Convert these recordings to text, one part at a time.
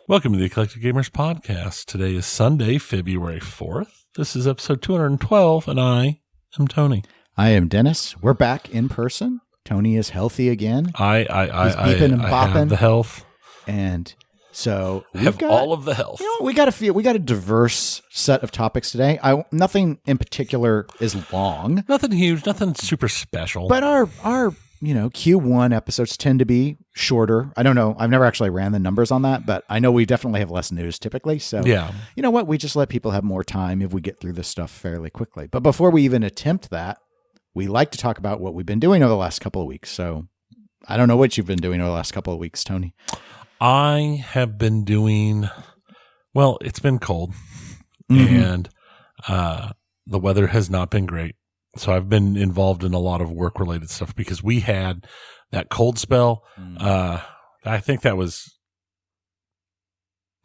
Welcome to the Eclectic Gamers Podcast. Today is Sunday, February 4th. This is episode 212, and I am Tony. I am Dennis. We're back in person. Tony is healthy again. He's beeping and bopping. Have the health. And so we have all of the health. You know, we got a diverse set of topics today. Nothing in particular is long. Nothing huge, nothing super special. But our Q1 episodes tend to be shorter. I don't know. I've never actually ran the numbers on that, but I know we definitely have less news typically. So, yeah. You know what? We just let people have more time if we get through this stuff fairly quickly. But before we even attempt that, we like to talk about what we've been doing over the last couple of weeks. So I don't know what you've been doing over the last couple of weeks, Tony. I have been doing, well, it's been cold and the weather has not been great. So I've been involved in a lot of work-related stuff because we had that cold spell. I think that was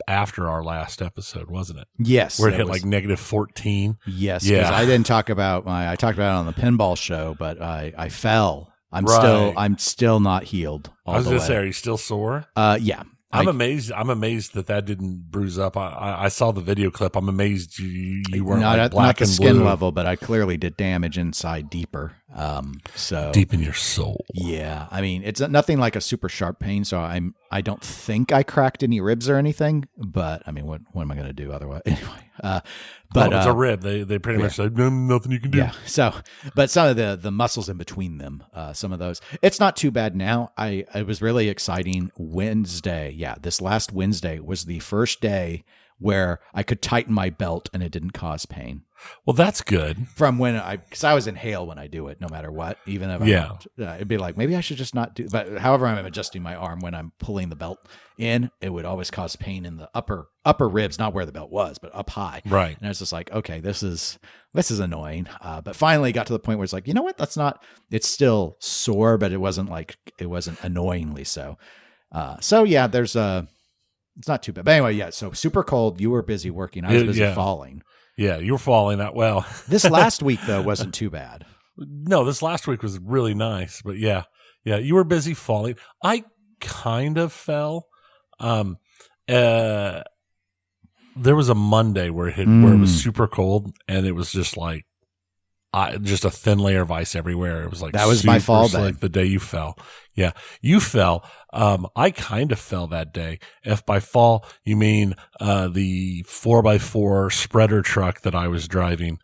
after our last episode, wasn't it? Yes. Where it hit like negative 14. Yes. Yeah. I didn't talk about I talked about it on the pinball show, but I fell. I'm still not healed. I was going to say, are you still sore? Yeah. I'm amazed that didn't bruise up. I saw the video clip. I'm amazed you weren't like black and blue. Not the skin level, but I clearly did damage inside deeper. So deep in your soul. Yeah, I mean it's nothing like a super sharp pain. So I don't think I cracked any ribs or anything. But I mean, what am I going to do otherwise? Anyway, but it's a rib. They pretty much said nothing you can do. Yeah. So, but some of the muscles in between them, some of those, it's not too bad now. It was really exciting Wednesday. Yeah, this last Wednesday was the first day where I could tighten my belt and it didn't cause pain. Well, that's good. From because I was in hail when I do it, no matter what. Even if it'd be like, maybe I should just not do. But however I'm adjusting my arm when I'm pulling the belt in, it would always cause pain in the upper ribs, not where the belt was, but up high. Right. And I was just like, okay, this is annoying. But finally got to the point where it's like, you know what? It's still sore, but it wasn't annoyingly so. So yeah, it's not too bad. But anyway, yeah. So super cold. You were busy working. I was busy falling. Yeah, you were falling that well. This last week, though, wasn't too bad. No, this last week was really nice. But yeah, you were busy falling. I kind of fell. There was a Monday where it was super cold, and it was just like just a thin layer of ice everywhere. It was like that was my fall day. Like the day you fell. Yeah, you fell. I kind of fell that day. If by fall you mean the 4x4 spreader truck that I was driving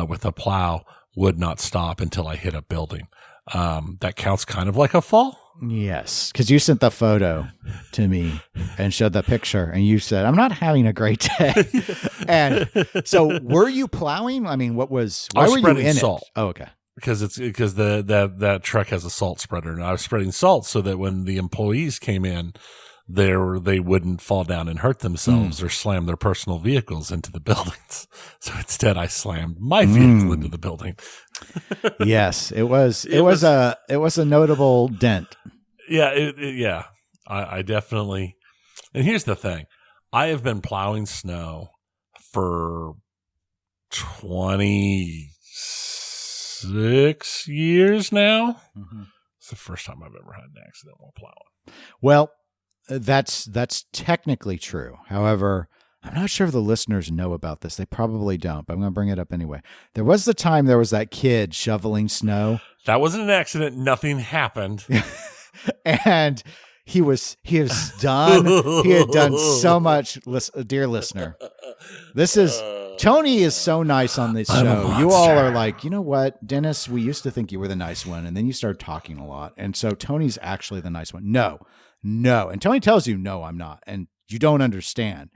with a plow would not stop until I hit a building. That counts kind of like a fall. Yes, because you sent the photo to me and showed the picture, and you said, "I'm not having a great day." And so, were you plowing? I mean, why were you in salt. it? Oh, okay. Because that truck has a salt spreader, and I was spreading salt so that when the employees came in, they wouldn't fall down and hurt themselves or slam their personal vehicles into the buildings. So instead, I slammed my vehicle into the building. Yes, it was a notable dent. Yeah, I definitely. And here's the thing: I have been plowing snow for 26 years now. Mm-hmm. It's the first time I've ever had an accident while plowing. Well, that's technically true. However, I'm not sure if the listeners know about this. They probably don't, but I'm going to bring it up anyway. There was that kid shoveling snow. That wasn't an accident. Nothing happened. And he was done. He had done so much. Dear listener, Tony is so nice on this show. You all are like, you know what, Dennis, we used to think you were the nice one, and then you started talking a lot. And so Tony's actually the nice one. No. And Tony tells you, no, I'm not. And you don't understand.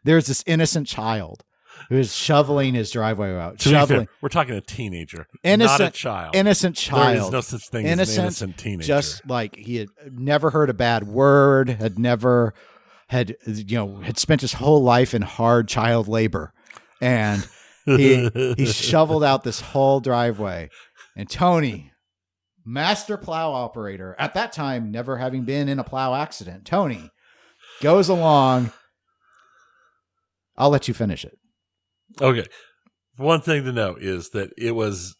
There's this innocent child who is shoveling his driveway out. Shoveling. We're talking a teenager, not a child. Innocent child. There is no such thing as an innocent teenager. Just like he had never heard a bad word, had spent his whole life in hard child labor. And he shoveled out this whole driveway. And Tony, master plow operator, at that time, never having been in a plow accident, Tony goes along. I'll let you finish it. Okay. One thing to know is that it was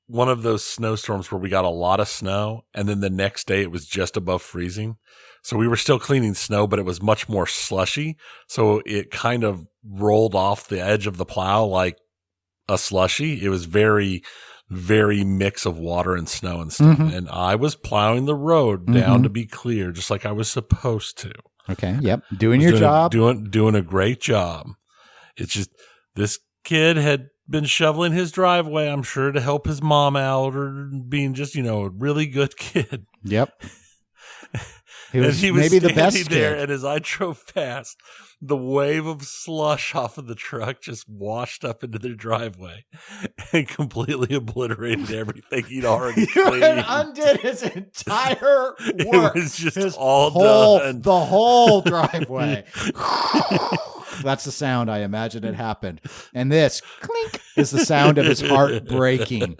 one of those snowstorms where we got a lot of snow, and then the next day it was just above freezing. So we were still cleaning snow, but it was much more slushy. So it kind of rolled off the edge of the plow like a slushy. It was very, very mix of water and snow and stuff. Mm-hmm. And I was plowing the road down to be clear, just like I was supposed to. Okay. Yep. Doing your job. Doing a great job. It's just this kid had been shoveling his driveway, I'm sure, to help his mom out or being just, a really good kid. Yep. He was maybe the best there, kid. and as I drove past, the wave of slush off of the truck just washed up into their driveway and completely obliterated everything he'd already cleaned. You undid his entire work. It was just all done. The whole driveway. That's the sound I imagine it happened. And this clink is the sound of his heart breaking.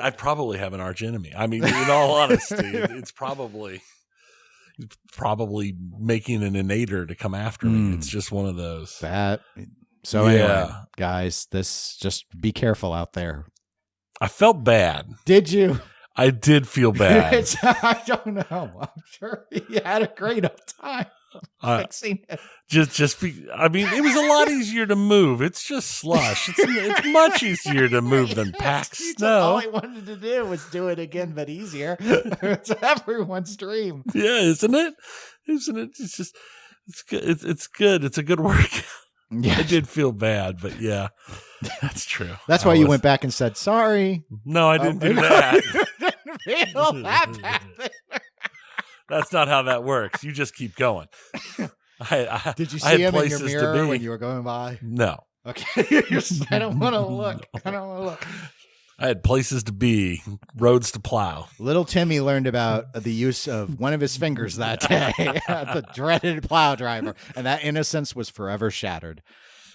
I probably have an arch enemy. I mean, in all honesty, it's probably making an innator to come after me. It's just one of those. So anyway, guys, just be careful out there. I felt bad. Did you? I did feel bad. I don't know. I'm sure he had a great time. Fixing it. I mean, it was a lot easier to move. It's just slush. It's much easier to move than packed snow. All I wanted to do was do it again, but easier. It's everyone's dream. Yeah, isn't it? It's just, it's good. It's good. It's a good workout. Yeah. I did feel bad, but yeah, that's true. That's why you went back and said sorry. No, I didn't do that. Didn't feel that bad. That's not how that works. You just keep going. Did you see him in your mirror when you were going by? No. Okay. I don't want to look. I had places to be, roads to plow. Little Timmy learned about the use of one of his fingers that day, the dreaded plow driver, and that innocence was forever shattered.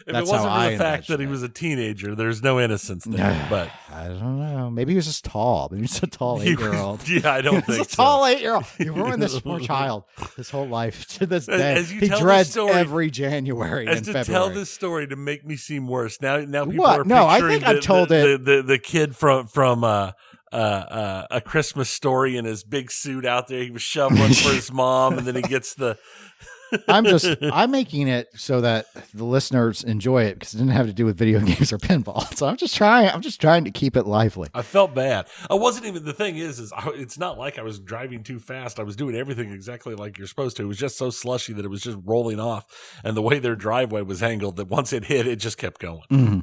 If it wasn't for the fact that he was a teenager, there's no innocence there. But I don't know. Maybe he was just tall. Maybe he's a tall 8-year-old. Yeah, I don't think so. A tall 8-year-old. You ruined this poor child his whole life to this day. He dreads every January and February. To tell this story to make me seem worse. Now people are picturing I think I've told it. The kid from A Christmas Story in his big suit out there. He was shoveling for his mom, and then he gets the. I'm making it so that the listeners enjoy it because it didn't have to do with video games or pinball. So I'm just trying to keep it lively. I felt bad. I wasn't even, the thing is it's not like I was driving too fast. I was doing everything exactly like you're supposed to. It was just so slushy that it was just rolling off. And the way their driveway was angled, that once it hit, it just kept going. Mm-hmm.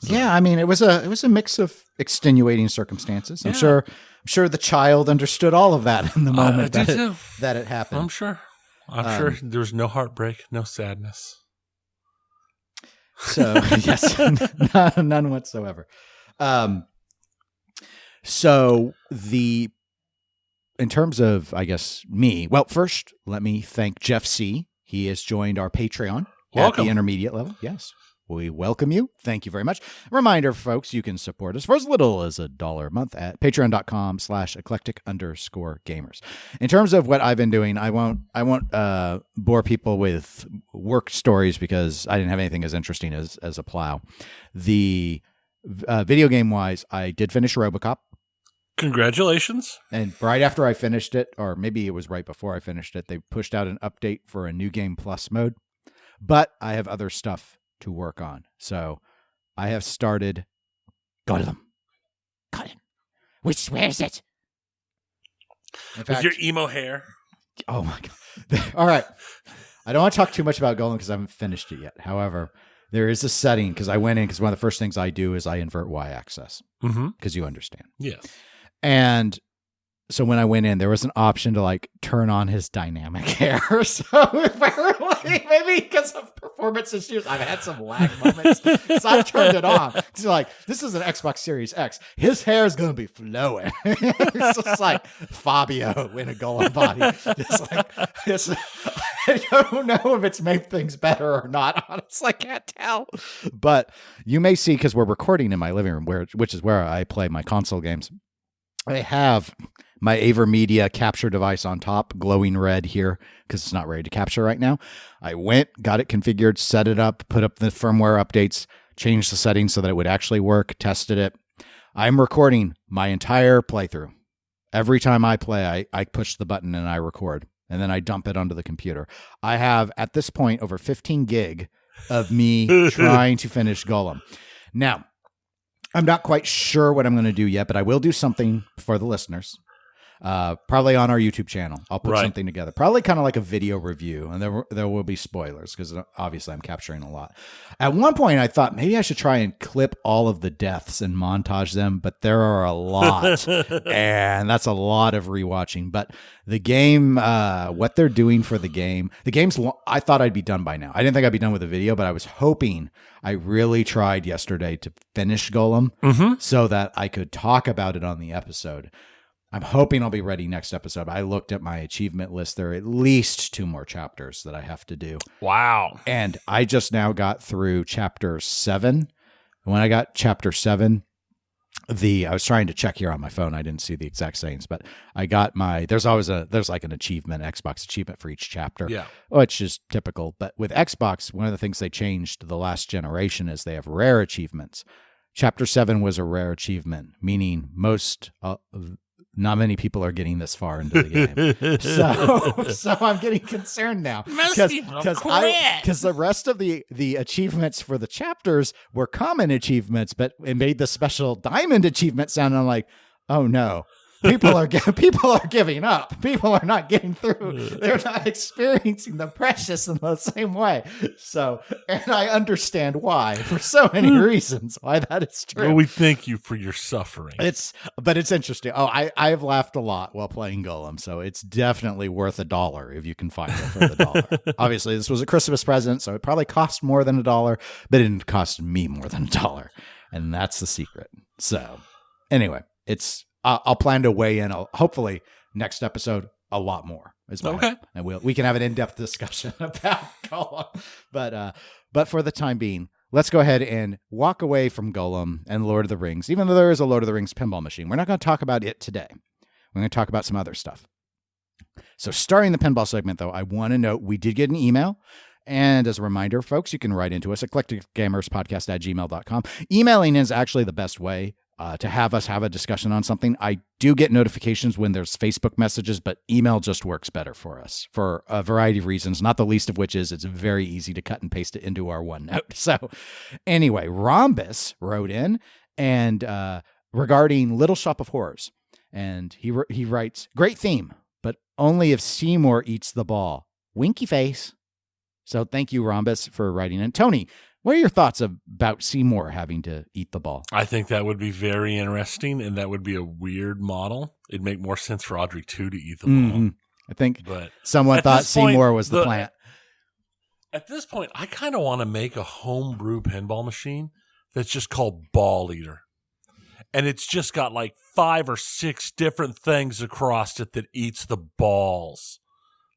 So. Yeah. I mean, it was a mix of extenuating circumstances. I'm sure the child understood all of that in the moment that it happened. I'm sure sure there was no heartbreak, no sadness. So yes, none whatsoever. So in terms of, I guess, me, well, first let me thank Jeff C. He has joined our Patreon at the intermediate level. Yes. We welcome you. Thank you very much. Reminder, folks, you can support us for as little as $1 a month at patreon.com/eclectic_gamers. In terms of what I've been doing, I won't bore people with work stories because I didn't have anything as interesting as a plow. The video game wise, I did finish RoboCop. Congratulations. And right after I finished it, or maybe it was right before I finished it, they pushed out an update for a new game plus mode. But I have other stuff to work on. So I have started Gollum. Where is it? With your emo hair. Oh my God. All right. I don't want to talk too much about Gollum because I haven't finished it yet. However, there is a setting because I went in because one of the first things I do is I invert Y-axis because you understand. Yes. And so when I went in, there was an option to turn on his dynamic hair. So apparently, maybe because of performance issues, I've had some lag moments. So I turned it on. It's this is an Xbox Series X. His hair is going to be flowing. It's just like Fabio in a Golem body. I don't know if it's made things better or not. Honestly, I can't tell. But you may see, because we're recording in my living room, which is where I play my console games. I have my AverMedia capture device on top, glowing red here, because it's not ready to capture right now. I got it configured, set it up, put up the firmware updates, changed the settings so that it would actually work, tested it. I'm recording my entire playthrough. Every time I play, I push the button and I record, and then I dump it onto the computer. I have, at this point, over 15 gig of me trying to finish Golem. Now, I'm not quite sure what I'm going to do yet, but I will do something for the listeners. Probably on our YouTube channel. I'll put something together. Probably kind of like a video review, and there will be spoilers because obviously I'm capturing a lot. At one point, I thought maybe I should try and clip all of the deaths and montage them, but there are a lot, and that's a lot of rewatching. But the game, what they're doing for the game's I thought I'd be done by now. I didn't think I'd be done with the video, but I was hoping. I really tried yesterday to finish Golem so that I could talk about it on the episode. I'm hoping I'll be ready next episode. I looked at my achievement list. There are at least 2 more chapters that I have to do. Wow. And I just now got through chapter 7. When I got chapter 7, I was trying to check here on my phone. I didn't see the exact sayings, but I got there's like an achievement, Xbox achievement for each chapter. Yeah. Which is typical. But with Xbox, one of the things they changed the last generation is they have rare achievements. Chapter 7 was a rare achievement, meaning not many people are getting this far into the game. So I'm getting concerned now. Because the rest of the achievements for the chapters were common achievements, but it made the special diamond achievement sound. I'm like, oh no. People are giving up. People are not getting through. They're not experiencing the precious in the same way. So, and I understand why, for so many reasons, why that is true. Well, we thank you for your suffering. But it's interesting. Oh, I've laughed a lot while playing Golem, so it's definitely worth $1 if you can find it for the $1. Obviously, this was a Christmas present, so it probably cost more than $1, but it didn't cost me more than $1, and that's the secret. So, anyway, I'll plan to weigh in, hopefully, next episode, a lot more. Okay. And we can have an in-depth discussion about Golem. But for the time being, let's go ahead and walk away from Golem and Lord of the Rings, even though there is a Lord of the Rings pinball machine. We're not going to talk about it today. We're going to talk about some other stuff. So starting the pinball segment, though, I want to note we did get an email. And as a reminder, folks, you can write into us, eclecticgamerspodcast@gmail.com. Emailing is actually the best way to have us have a discussion on something. I do get notifications when there's Facebook messages, but email just works better for us for a variety of reasons, not the least of which is it's very easy to cut and paste it into our OneNote. So anyway, Rhombus wrote in and regarding Little Shop of Horrors. And he writes, great theme, but only if Seymour eats the ball. Winky face. So thank you, Rhombus, for writing in. Tony, what are your thoughts about Seymour having to eat the ball? I think that would be very interesting, and that would be a weird model. It'd make more sense for Audrey 2 to eat the ball. I think someone thought Seymour was the plant. At this point, I kind of want to make a homebrew pinball machine that's just called Balleater. And it's just got like 5 or 6 different things across it that eats the balls.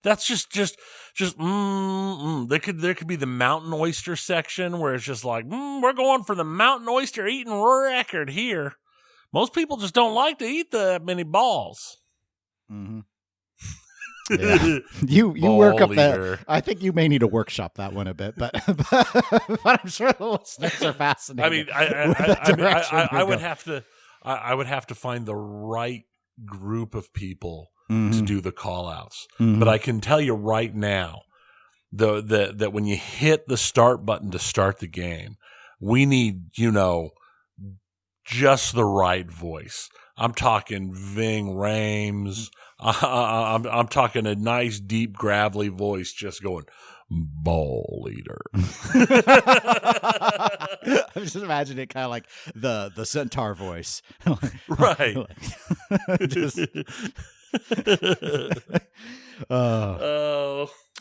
That's just There could be the mountain oyster section where it's just like, we're going for the mountain oyster eating record here. Most people just don't like to eat that many balls. Mm-hmm. Yeah. You work up that. I think you may need to workshop that one a bit, but I'm sure the listeners are fascinated. I would have to find the right group of people to do the call outs. But I can tell you right now that when you hit the start button to start the game, we need, just the right voice. I'm talking Ving Rhames. I'm talking a nice, deep, gravelly voice just going, Balleater. I'm just imagining it kind of like the centaur voice. Right.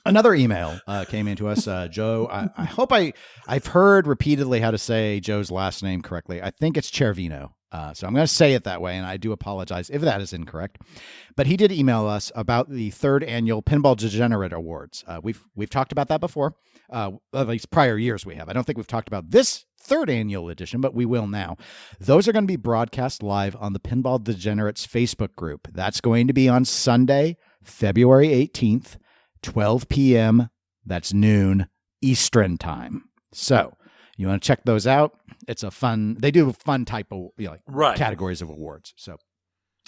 Another email came into us. Joe, I hope I've heard repeatedly how to say Joe's last name correctly. I think it's Cervino. So I'm going to say it that way, and I do apologize if that is incorrect. But he did email us about the 3rd Annual Pinball Degenerate Awards. We've talked about that before. At least prior years we have. I don't think we've talked about this 3rd annual edition, but we will now. Those are going to be broadcast live on the Pinball Degenerates Facebook group. That's going to be on Sunday, February 18th, 12 p.m. That's noon Eastern time. So You want to check those out. It's a fun, they do fun type of, Right. categories of awards. So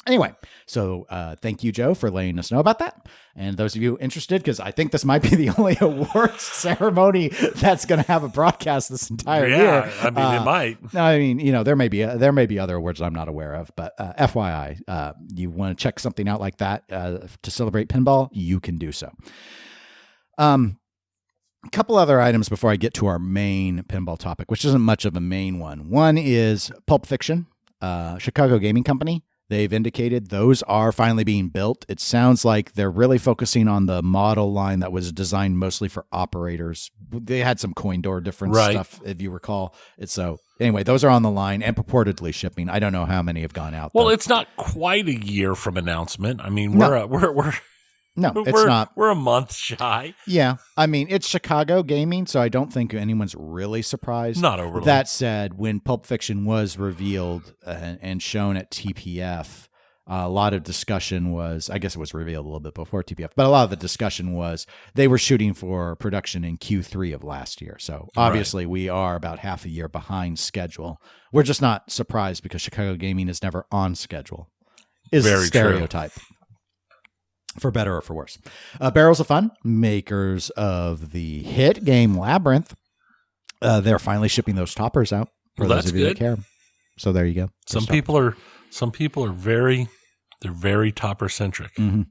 anyway, thank you, Joe, for letting us know about that. And those of you interested, because I think this might be the only awards ceremony that's going to have a broadcast this entire year. I mean, it might. No, I mean, there may be other awards I'm not aware of, but FYI, you want to check something out like that to celebrate pinball, you can do so. A couple other items before I get to our main pinball topic, which isn't much of a main one. One is Pulp Fiction, Chicago gaming company. They've indicated those are finally being built. It sounds like they're really focusing on the model line that was designed mostly for operators. They had some coin door difference stuff, if you recall. So anyway, those are on the line and purportedly shipping. I don't know how many have gone out. Well, it's not quite a year from announcement. I mean, we're not. We're a month shy. Yeah. I mean, it's Chicago gaming, so I don't think anyone's really surprised. Not overly. That said, when Pulp Fiction was revealed and shown at TPF, a lot of discussion was, I guess it was revealed a little bit before TPF, but a lot of the discussion was they were shooting for production in Q3 of last year. So obviously we are about half a year behind schedule. We're just not surprised because Chicago gaming is never on schedule. Is very a stereotype. True. For better or for worse. Barrels of Fun, makers of the hit game Labyrinth, they're finally shipping those toppers out for those of you that care. So there you go. Some people are very topper centric. Mm-hmm.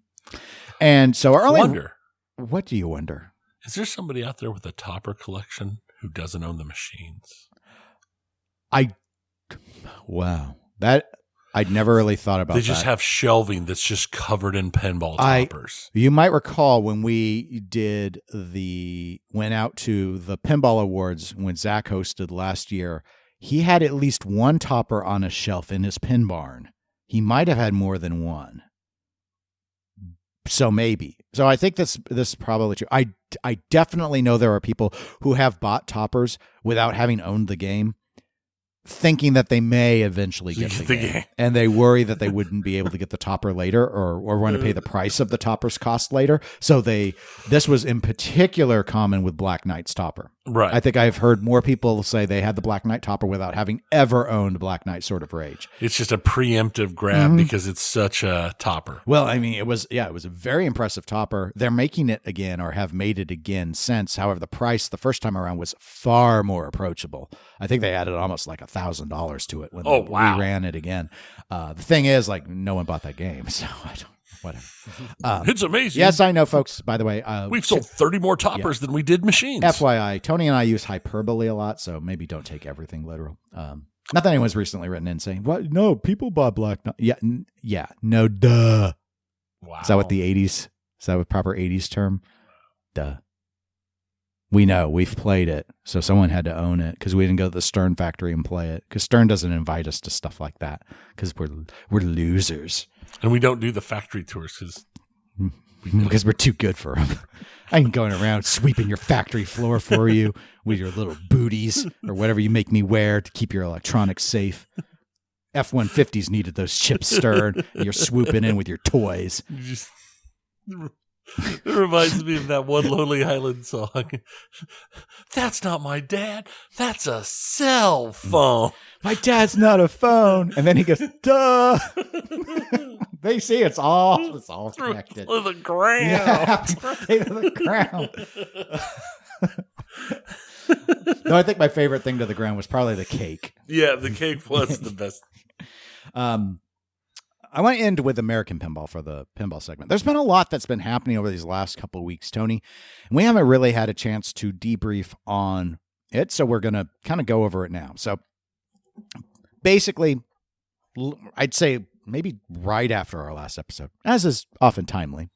And so our wonder. What do you wonder? Is there somebody out there with a topper collection who doesn't own the machines? Wow. I'd never really thought about that. They just have shelving that's just covered in pinball toppers. You might recall when we went out to the Pinball Awards when Zach hosted last year, he had at least one topper on a shelf in his pin barn. He might have had more than one. So maybe. So I think this is probably true. I definitely know there are people who have bought toppers without having owned the game, thinking that they may eventually get the game. And they worry that they wouldn't be able to get the topper later or want to pay the price of the topper's cost later. So this was in particular common with Black Knight's topper. Right. I think I've heard more people say they had the Black Knight topper without having ever owned Black Knight Sword of Rage. It's just a preemptive grab because it's such a topper. Well, I mean, it was a very impressive topper. They're making it again or have made it again since. However, the price the first time around was far more approachable. I think they added almost like $1,000 to it when we ran it again. The thing is, like, no one bought that game, so I don't. Whatever. It's amazing. Yes, I know, folks. By the way, we've sold 30 more toppers than we did machines. FYI, Tony and I use hyperbole a lot, so maybe don't take everything literal. Not that anyone's recently written in saying, "What? No, people bought Black Knight." Yeah, no, duh. Wow. Is that what the '80s? Is that a proper '80s term? Duh. We know we've played it, so someone had to own it because we didn't go to the Stern factory and play it because Stern doesn't invite us to stuff like that because we're losers. And we don't do the factory tours because we're too good for them. I ain't going around sweeping your factory floor for you with your little booties or whatever you make me wear to keep your electronics safe. F-150s needed those chips, Stern, and you're swooping in with your toys. It reminds me of that one Lonely Island song. That's not my dad. That's a cell phone. My dad's not a phone. And then he goes, duh. They see it's all connected. To the ground. Yeah, happy birthday to the ground. No, I think my favorite thing to the ground was probably the cake. Yeah, the cake was the best. I want to end with American Pinball for the pinball segment. There's been a lot that's been happening over these last couple of weeks, Tony, and we haven't really had a chance to debrief on it, so we're going to kind of go over it now. So basically, I'd say maybe right after our last episode, as is often timely,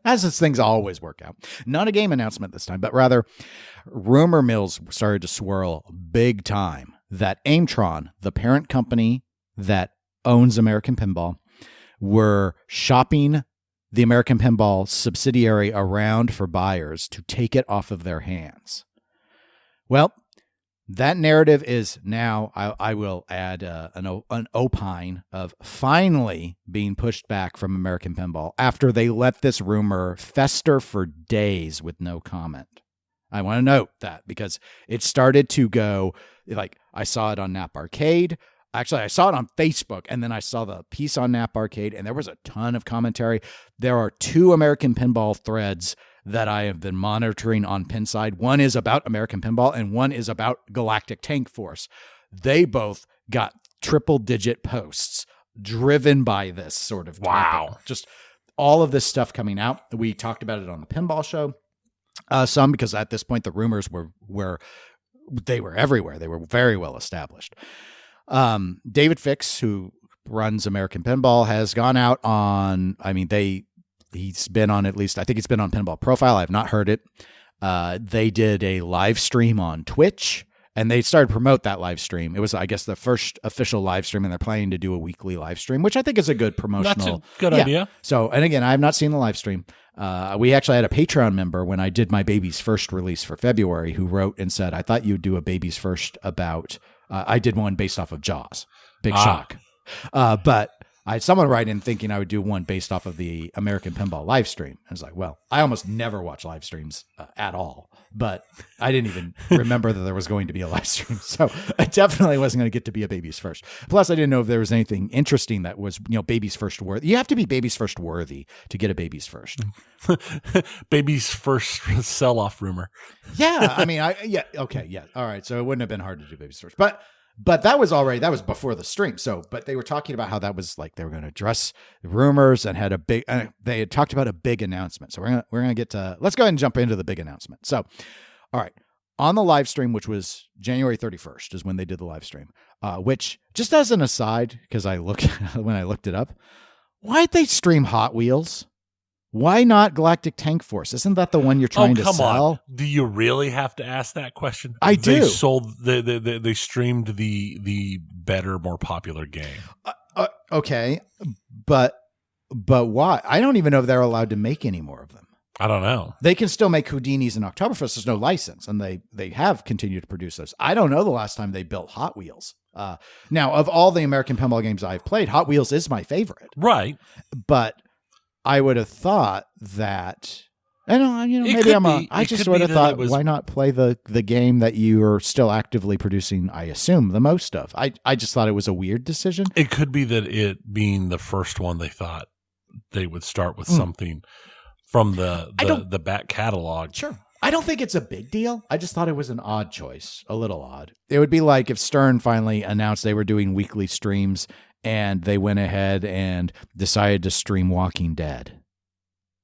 as is things always work out. Not a game announcement this time, but rather rumor mills started to swirl big time that Aimtron, the parent company that owns American Pinball, were shopping the American Pinball subsidiary around for buyers to take it off of their hands. Well, that narrative is now, I will add an opine of finally being pushed back from American Pinball after they let this rumor fester for days with no comment. I want to note that because it started to go Like I saw it on Nap Arcade. Actually, I saw it on Facebook, and then I saw the piece on Nap Arcade, and there was a ton of commentary. There are 2 American Pinball threads that I have been monitoring on Pinside. One is about American Pinball, and one is about Galactic Tank Force. They both got triple-digit posts driven by this sort of topic. Just all of this stuff coming out. We talked about it on the Pinball Show. Some because at this point the rumors were everywhere. They were very well established. David Fix, who runs American Pinball, has gone out on, he's been on at least, I think it's been on Pinball Profile. I have not heard it. They did a live stream on Twitch, and they started to promote that live stream. It was, I guess, the first official live stream, and they're planning to do a weekly live stream, which I think is a good promotional. That's a good idea. So, and again, I have not seen the live stream. We actually had a Patreon member when I did my Baby's First release for February who wrote and said, I thought you'd do a Baby's First about, I did one based off of Jaws. Big shock. But I had someone write in thinking I would do one based off of the American Pinball live stream. I was like, well, I almost never watch live streams at all, but I didn't even remember that there was going to be a live stream. So I definitely wasn't going to get to be a Baby's First. Plus, I didn't know if there was anything interesting that was, Baby's First worthy. You have to be Baby's First worthy to get a Baby's First. Baby's First sell-off rumor. Yeah. Okay. Yeah. All right. So it wouldn't have been hard to do Baby's First, but that was before the stream. So, but they were talking about how that was like, they were going to address rumors and had they had talked about a big announcement. So we're going to get to, let's go ahead and jump into the big announcement. So, all right, on the live stream, which was January 31st is when they did the live stream, which just as an aside, because when I looked it up, why'd they stream Hot Wheels? Why not Galactic Tank Force? Isn't that the one you're trying to sell? On. Do you really have to ask that question? I do. They streamed the better, more popular game. Okay, but why? I don't even know if they're allowed to make any more of them. I don't know. They can still make Houdinis and Oktoberfest. There's no license, and they have continued to produce those. I don't know the last time they built Hot Wheels. Now, of all the American Pinball games I've played, Hot Wheels is my favorite. Right, but I would have thought that, maybe I'm wrong. I just would have thought, why not play the game that you are still actively producing, I assume, the most of? I just thought it was a weird decision. It could be that it being the first one, they thought they would start with something from the back catalog. Sure. I don't think it's a big deal. I just thought it was an odd choice, a little odd. It would be like if Stern finally announced they were doing weekly streams and they went ahead and decided to stream Walking Dead.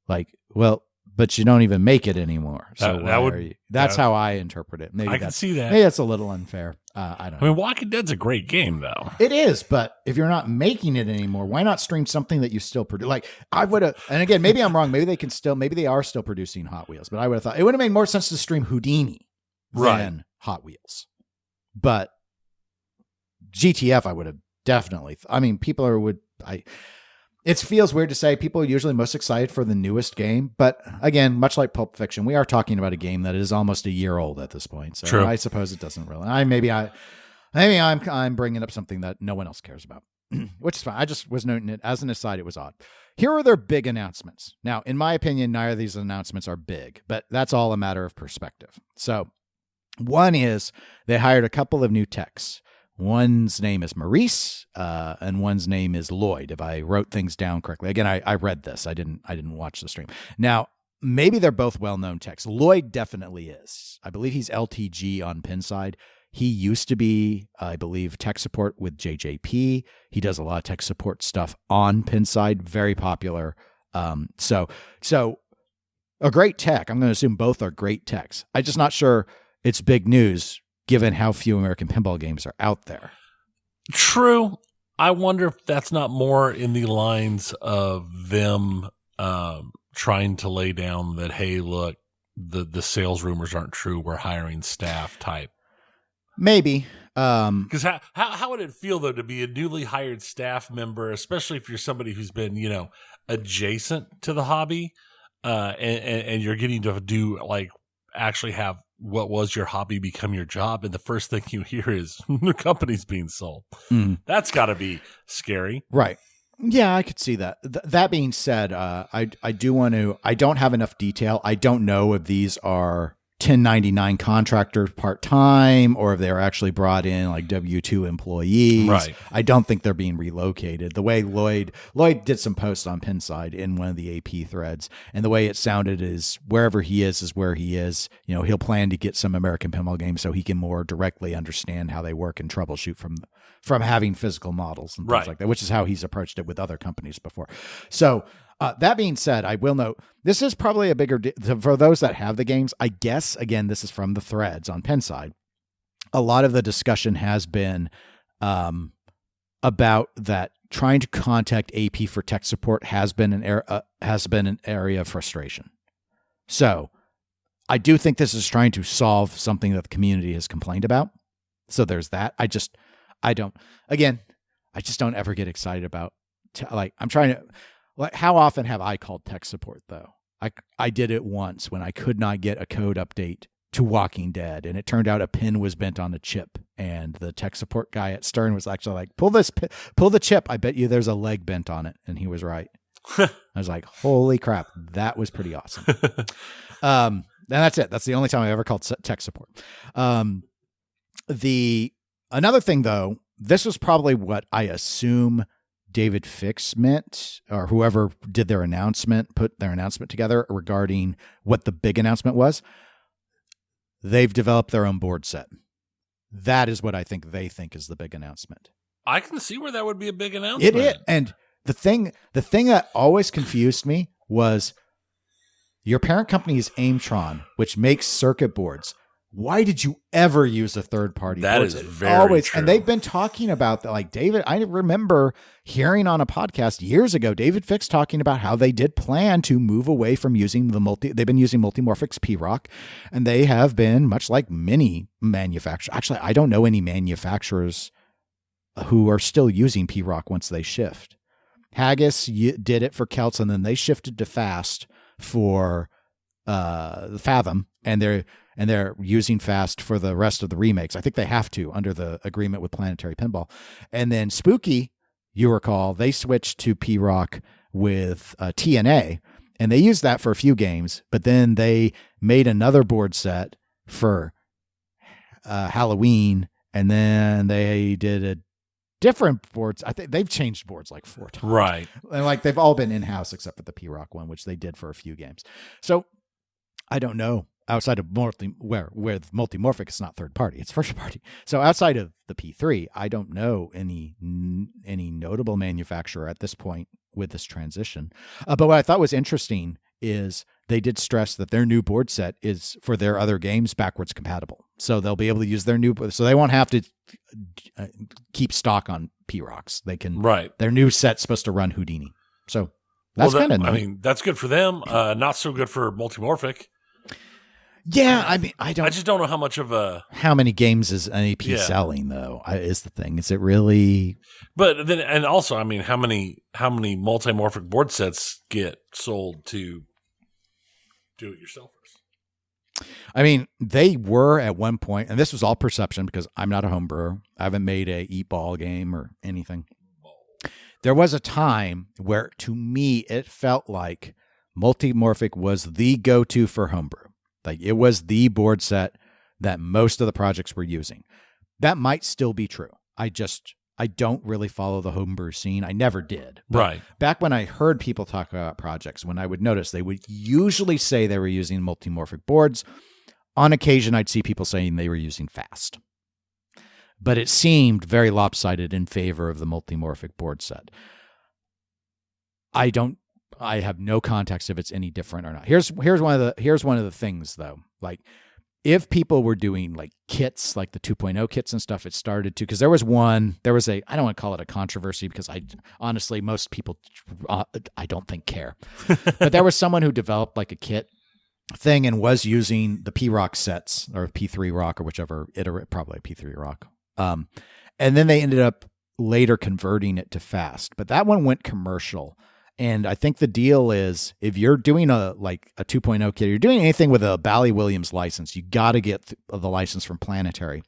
Like, well, but you don't even make it anymore. So that's how I interpret it. Maybe I can see that. Maybe that's a little unfair. I don't know. I mean, Walking Dead's a great game, though. It is, but if you're not making it anymore, why not stream something that you still produce? Like, I would have, and again, maybe I'm wrong. Maybe they are still producing Hot Wheels, but I would have thought it would have made more sense to stream Houdini than Hot Wheels. But GTF, I would have definitely. It feels weird to say. People are usually most excited for the newest game, but again, much like Pulp Fiction, we are talking about a game that is almost a year old at this point. So True. I suppose it doesn't really. Maybe I'm bringing up something that no one else cares about, which is fine. I just was noting it as an aside. It was odd. Here are their big announcements. Now, in my opinion, neither of these announcements are big, but that's all a matter of perspective. So, one is they hired a couple of new techs. One's name is Maurice, and one's name is Lloyd. If I wrote things down correctly, again, I read this. I didn't watch the stream. Now, maybe they're both well-known techs. Lloyd definitely is. I believe he's LTG on Pinside. He used to be, I believe, tech support with JJP. He does a lot of tech support stuff on Pinside. Very popular. So a great tech. I'm going to assume both are great techs. I'm just not sure it's big news, given how few American Pinball games are out there. True. I wonder if that's not more in the lines of them trying to lay down that, hey, look, the sales rumors aren't true. We're hiring staff type. Maybe. Because how would it feel, though, to be a newly hired staff member, especially if you're somebody who's been, adjacent to the hobby and you're getting to do, like, actually have what was your hobby become your job, and the first thing you hear is the company's being sold. That's got to be scary, right? Yeah, I could see that. That being said, I don't have enough detail. I don't know if these are 1099 contractor part-time, or if they're actually brought in like W-2 employees. Right. I don't think they're being relocated. The way Lloyd did some posts on Pinside in one of the AP threads, and the way it sounded is wherever he is where he is. You know, he'll plan to get some American Pinball games so he can more directly understand how they work and troubleshoot from having physical models and things like that, which is how he's approached it with other companies before. So that being said, I will note this is probably a bigger for those that have the games. I guess, again, this is from the threads on Pinside. A lot of the discussion has been about that trying to contact AP for tech support has been an area of frustration. So I do think this is trying to solve something that the community has complained about. So there's that. I just don't ever get excited about I'm trying to. Like, how often have I called tech support, though? I did it once when I could not get a code update to Walking Dead, and it turned out a pin was bent on a chip, and the tech support guy at Stern was actually like, pull the chip. I bet you there's a leg bent on it. And he was right. I was like, holy crap. That was pretty awesome. And that's it. That's the only time I ever called tech support. Another thing, though, this was probably what I assume David Fix meant, or whoever did their announcement, put their announcement together regarding what the big announcement was. They've developed their own board set. That is what I think they think is the big announcement. I can see where that would be a big announcement. It is. And the thing that always confused me was your parent company is Aimtron, which makes circuit boards. Why did you ever use a third party? That is very true. And they've been talking about that. Like David, I remember hearing on a podcast years ago, David Fix talking about how they did plan to move away from using they've been using Multimorphic's P-Rock, and they have been, much like many manufacturers. Actually, I don't know any manufacturers who are still using P-Rock once they shift. Haggis did it for Celts, and then they shifted to Fast for the Fathom, and they're using Fast for the rest of the remakes. I think they have to under the agreement with Planetary Pinball. And then Spooky, you recall, they switched to P-Rock with TNA, and they used that for a few games, but then they made another board set for Halloween, and then they did a different boards. I think they've changed boards like 4 times. Right. And like they've all been in-house except for the P-Rock one, which they did for a few games. So I don't know. Outside of where with Multimorphic, it's not third party, it's first party. So outside of the P3, I don't know any notable manufacturer at this point with this transition. But what I thought was interesting is they did stress that their new board set is for their other games backwards compatible. So they'll be able to use their so they won't have to keep stock on P-Rocks. They can, their new set's supposed to run Houdini. So that's kind of neat. I mean, that's good for them. Not so good for Multimorphic. Yeah, I mean, I just don't know how much of how many games is NAP selling though. Is the thing? Is it really? But then, and also, I mean, how many multimorphic board sets get sold to do-it-yourselfers? I mean, they were at one point, and this was all perception because I'm not a home brewer. I haven't made a eat ball game or anything. There was a time where, to me, it felt like Multimorphic was the go-to for homebrew. Like it was the board set that most of the projects were using. That might still be true. I don't really follow the homebrew scene. I never did. But back when I heard people talk about projects, when I would notice, they would usually say they were using Multimorphic boards. On occasion, I'd see people saying they were using Fast. But it seemed very lopsided in favor of the Multimorphic board set. I have no context if it's any different or not. Here's one of the things though. Like if people were doing like kits, like the 2.0 kits and stuff, it started to, because there was a, I don't want to call it a controversy because honestly, most people, I don't think care, but there was someone who developed like a kit thing and was using the P-Rock sets or P3 Rock or whichever probably P3 Rock. And then they ended up later converting it to Fast, but that one went commercial. And I think the deal is if you're doing a 2.0 kit, you're doing anything with a Bally Williams license, you got to get the license from Planetary.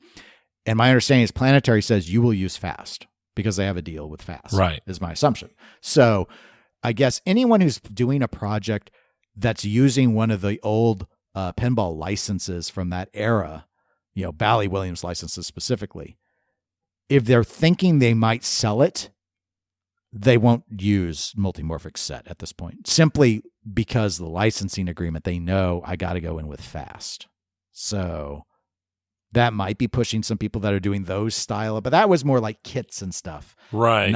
And my understanding is Planetary says you will use Fast because they have a deal with Fast. Right. Is my assumption. So I guess anyone who's doing a project that's using one of the old pinball licenses from that era, Bally Williams licenses specifically, if they're thinking they might sell it, they won't use Multimorphic Set at this point, simply because the licensing agreement, they know I got to go in with fast. So that might be pushing some people that are doing those style, but that was more like kits and stuff. Right.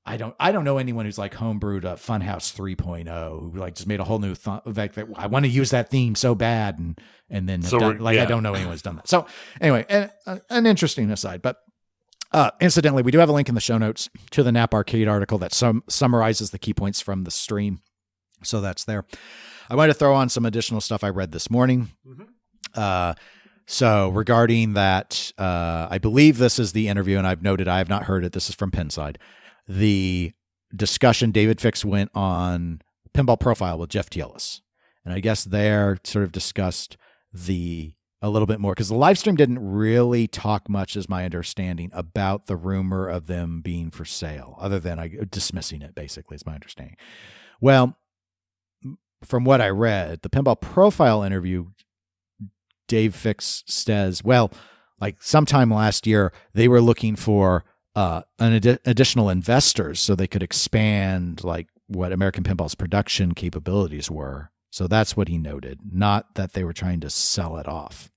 I don't know anyone who's like homebrewed a Funhouse 3.0 who like just made a whole new I want to use that theme so bad and then I don't know anyone who's done that. So anyway, an interesting aside, but incidentally, we do have a link in the show notes to the Nap Arcade article that summarizes the key points from the stream. So that's there. I wanted to throw on some additional stuff I read this morning. Mm-hmm. So regarding that, I believe this is the interview, and I've noted I have not heard it. This is from Pinside. The discussion David Fix went on Pinball Profile with Jeff Teolis. And I guess there sort of discussed a little bit more, because the live stream didn't really talk much, is my understanding, about the rumor of them being for sale, other than dismissing it, basically, is my understanding. Well, from what I read, the Pinball Profile interview, Dave Fix says, well, like sometime last year, they were looking for additional investors so they could expand like what American Pinball's production capabilities were. So that's what he noted, not that they were trying to sell it off.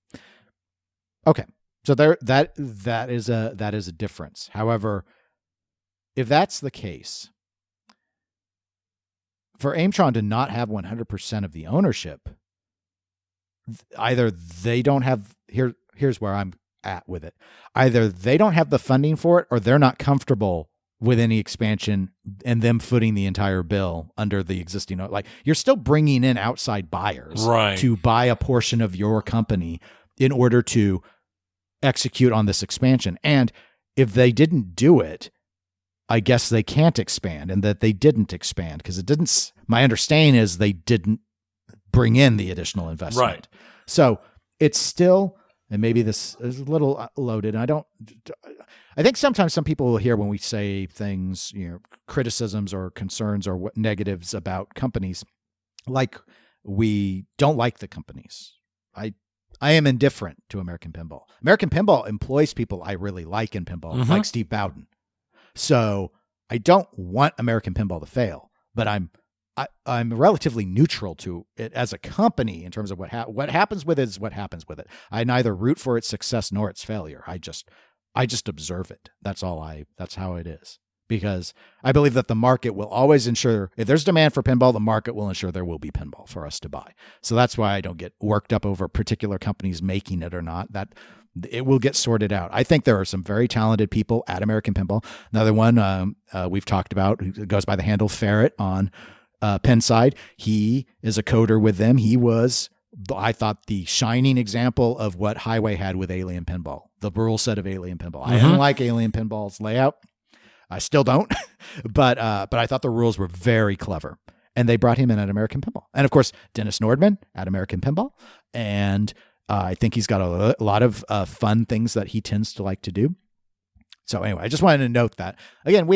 Okay, so that is a difference. However, if that's the case, for Aimtron to not have 100% of the ownership, either they don't have here's where I'm at with it. Either they don't have the funding for it, or they're not comfortable with any expansion and them footing the entire bill under the existing, like you're still bringing in outside buyers to buy a portion of your company in order to execute on this expansion. And if they didn't do it, I guess they can't expand, and that they didn't expand because my understanding is they didn't bring in the additional investment. Right. So it's still, and maybe this is a little loaded. I think sometimes some people will hear when we say things, criticisms or concerns or what negatives about companies, like we don't like the companies. I am indifferent to American Pinball. American Pinball employs people I really like in pinball, like Steve Bowden. So I don't want American Pinball to fail, but I'm relatively neutral to it as a company in terms of what happens with it is what happens with it. I neither root for its success nor its failure. I just observe it. That's how it is. Because I believe that the market will always ensure, if there's demand for pinball, the market will ensure there will be pinball for us to buy. So that's why I don't get worked up over particular companies making it or not. That it will get sorted out. I think there are some very talented people at American Pinball. Another one we've talked about, who goes by the handle Ferret on Pinside. He is a coder with them. He was, I thought, the shining example of what Highway had with Alien Pinball, the rule set of Alien Pinball. I didn't like Alien Pinball's layout. I still don't, but I thought the rules were very clever, and they brought him in at American Pinball. And of course, Dennis Nordman at American Pinball. And I think he's got a lot of fun things that he tends to like to do. So anyway, I just wanted to note that. Again,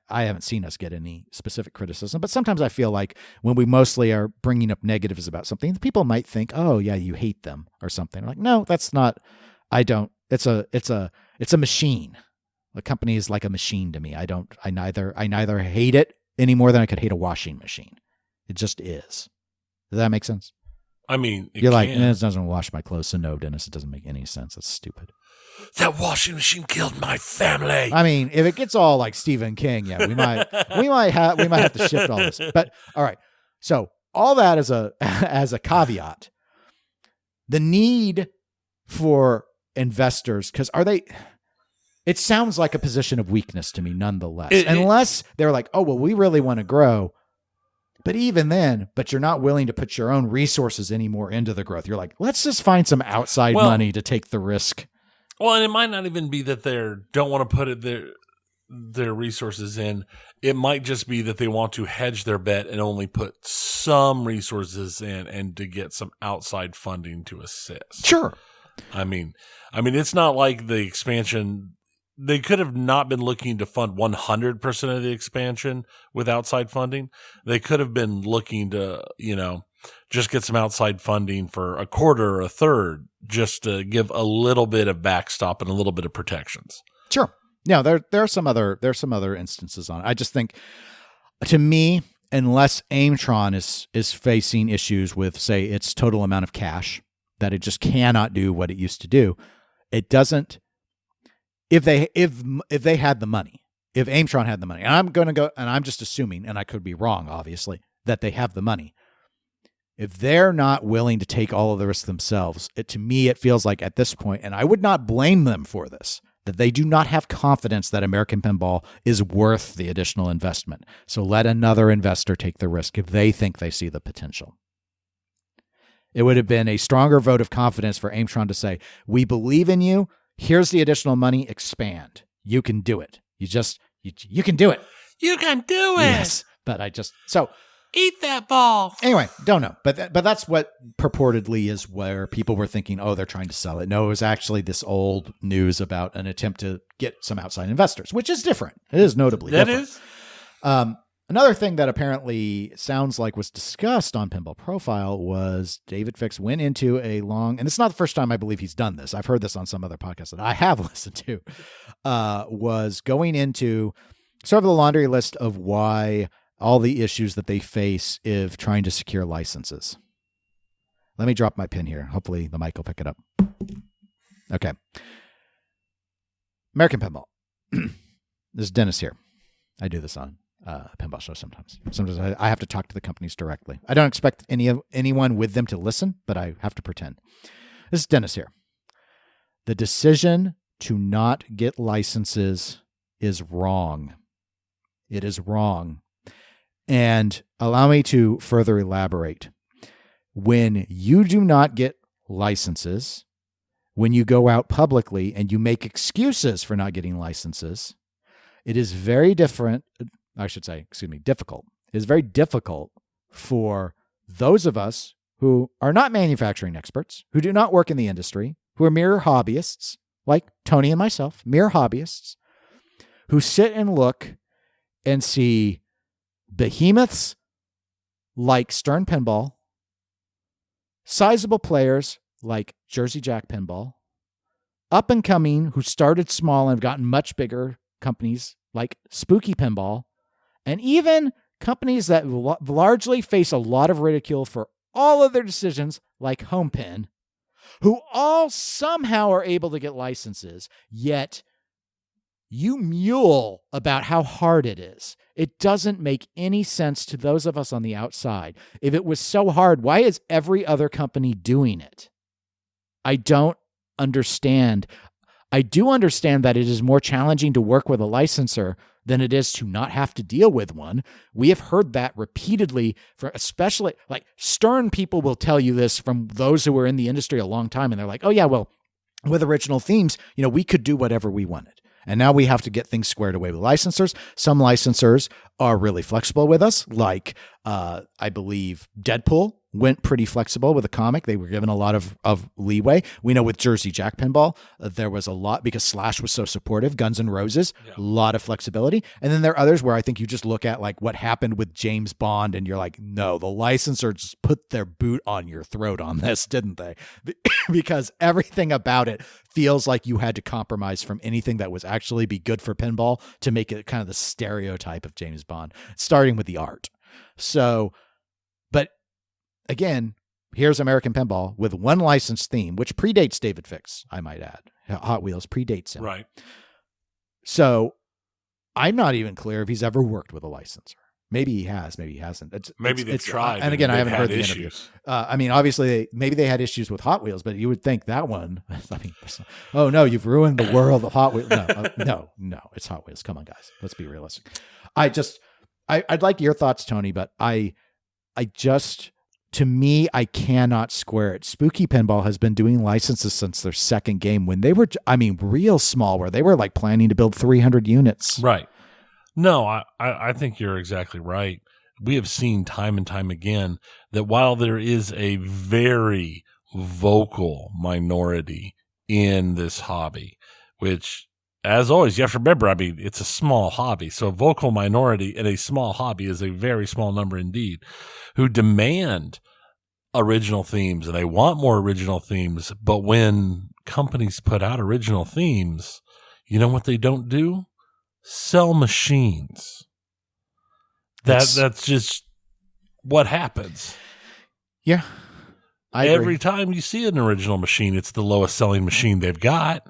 I haven't seen us get any specific criticism, but sometimes I feel like when we mostly are bringing up negatives about something, people might think, "Oh, yeah, you hate them" or something. I'm like, no, that's not. I don't. It's a machine. A company is like a machine to me. I neither hate it any more than I could hate a washing machine. It just is. Does that make sense? I mean, you're like, it doesn't wash my clothes. So no, Dennis, it doesn't make any sense. That's stupid. That washing machine killed my family. I mean, if it gets all like Stephen King, yeah, we might have to shift all this. But all right. So all that as a caveat, the need for investors, because it sounds like a position of weakness to me nonetheless. Unless they're like, oh, well, we really want to grow. But even then, you're not willing to put your own resources anymore into the growth. You're like, let's just find some outside money to take the risk. Well, and it might not even be that they don't want to put their resources in. It might just be that they want to hedge their bet and only put some resources in and to get some outside funding to assist. Sure. I mean, it's not like the expansion. They could have not been looking to fund 100% of the expansion with outside funding. They could have been looking to, just get some outside funding for a quarter or a third, just to give a little bit of backstop and a little bit of protections. Sure. Yeah, there are some other instances on it. I just think, to me, unless Aimtron is facing issues with, say, its total amount of cash, that it just cannot do what it used to do, it doesn't. If they had the money, if Aimtron had the money, and I'm going to go, and I'm just assuming, and I could be wrong, obviously, that they have the money. If they're not willing to take all of the risk themselves, to me, it feels like at this point, and I would not blame them for this, that they do not have confidence that American Pinball is worth the additional investment. So let another investor take the risk if they think they see the potential. It would have been a stronger vote of confidence for Aimtron to say, we believe in you. Here's the additional money. Expand. You can do it. You can do it. You can do it. Yes. But eat that ball. Anyway, don't know. But that's what purportedly is where people were thinking, oh, they're trying to sell it. No, it was actually this old news about an attempt to get some outside investors, which is different. It is notably different. That is. Another thing that apparently sounds like was discussed on Pinball Profile was David Fix went into a long, and it's not the first time I believe he's done this. I've heard this on some other podcasts that I have listened to, was going into sort of the laundry list of why all the issues that they face if trying to secure licenses. Let me drop my pin here. Hopefully the mic will pick it up. Okay. American Pinball. This is Dennis here. I do this on pinball show sometimes. Sometimes I have to talk to the companies directly. I don't expect anyone with them to listen, but I have to pretend. This is Dennis here. The decision to not get licenses is wrong. It is wrong. And allow me to further elaborate. When you do not get licenses, when you go out publicly and you make excuses for not getting licenses, it is very difficult. It is very difficult for those of us who are not manufacturing experts, who do not work in the industry, who are mere hobbyists, like Tony and myself, mere hobbyists, who sit and look and see behemoths like Stern Pinball, sizable players like Jersey Jack Pinball, up and coming who started small and have gotten much bigger companies like Spooky Pinball, and even companies that largely face a lot of ridicule for all of their decisions like Home Pin, who all somehow are able to get licenses, yet you mule about how hard it is. It doesn't make any sense to those of us on the outside. If it was so hard, why is every other company doing it? I don't understand. I do understand that it is more challenging to work with a licensor than it is to not have to deal with one. We have heard that repeatedly, for especially like Stern people will tell you this from those who were in the industry a long time. And they're like, oh yeah, well, with original themes, we could do whatever we wanted. And now we have to get things squared away with licensors. Some licensors are really flexible with us, like I believe Deadpool went pretty flexible with a comic. They were given a lot of leeway. We know with Jersey Jack Pinball, there was a lot because Slash was so supportive. Guns N' Roses, a lot of flexibility. And then there are others where I think you just look at like what happened with James Bond and you're like, no, the licensor just put their boot on your throat on this, didn't they? Because everything about it feels like you had to compromise from anything that was actually be good for pinball to make it kind of the stereotype of James Bond, starting with the art. So, but again, here's American Pinball with one licensed theme, which predates David Fix, I might add. Hot Wheels predates him. Right. So I'm not even clear if he's ever worked with a licensor. Maybe he has, maybe he hasn't. Maybe they've tried. And again, I haven't heard the issues. interview. Obviously, maybe they had issues with Hot Wheels, but you would think that one, oh no, you've ruined the world of Hot Wheels. No, it's Hot Wheels. Come on, guys. Let's be realistic. I'd like your thoughts, Tony, but to me, I cannot square it. Spooky Pinball has been doing licenses since their second game when they were, real small, where they were like planning to build 300 units. Right. No, I think you're exactly right. We have seen time and time again that while there is a very vocal minority in this hobby, which, as always, you have to remember, it's a small hobby. So a vocal minority in a small hobby is a very small number indeed, who demand original themes and they want more original themes. But when companies put out original themes, you know what they don't do? Sell machines. That's just what happens. Yeah. Every time you see an original machine, it's the lowest selling machine they've got.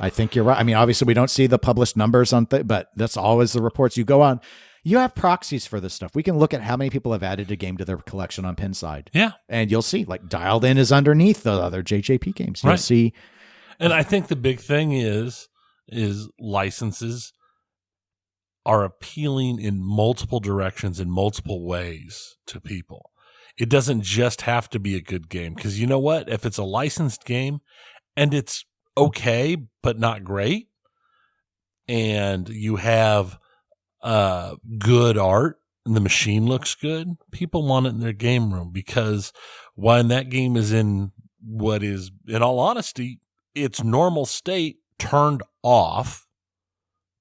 I think you're right. I mean, obviously we don't see the published numbers on but that's always the reports you go on. You have proxies for this stuff. We can look at how many people have added a game to their collection on Pinside. Yeah. And you'll see, like, Dialed In is underneath the other JJP games. You'll see. And I think the big thing is licenses are appealing in multiple directions, in multiple ways to people. It doesn't just have to be a good game. Because you know what? If it's a licensed game and it's okay, but not great, and you have good art and the machine looks good, people want it in their game room, because when that game is in what is, in all honesty, its normal state turned off,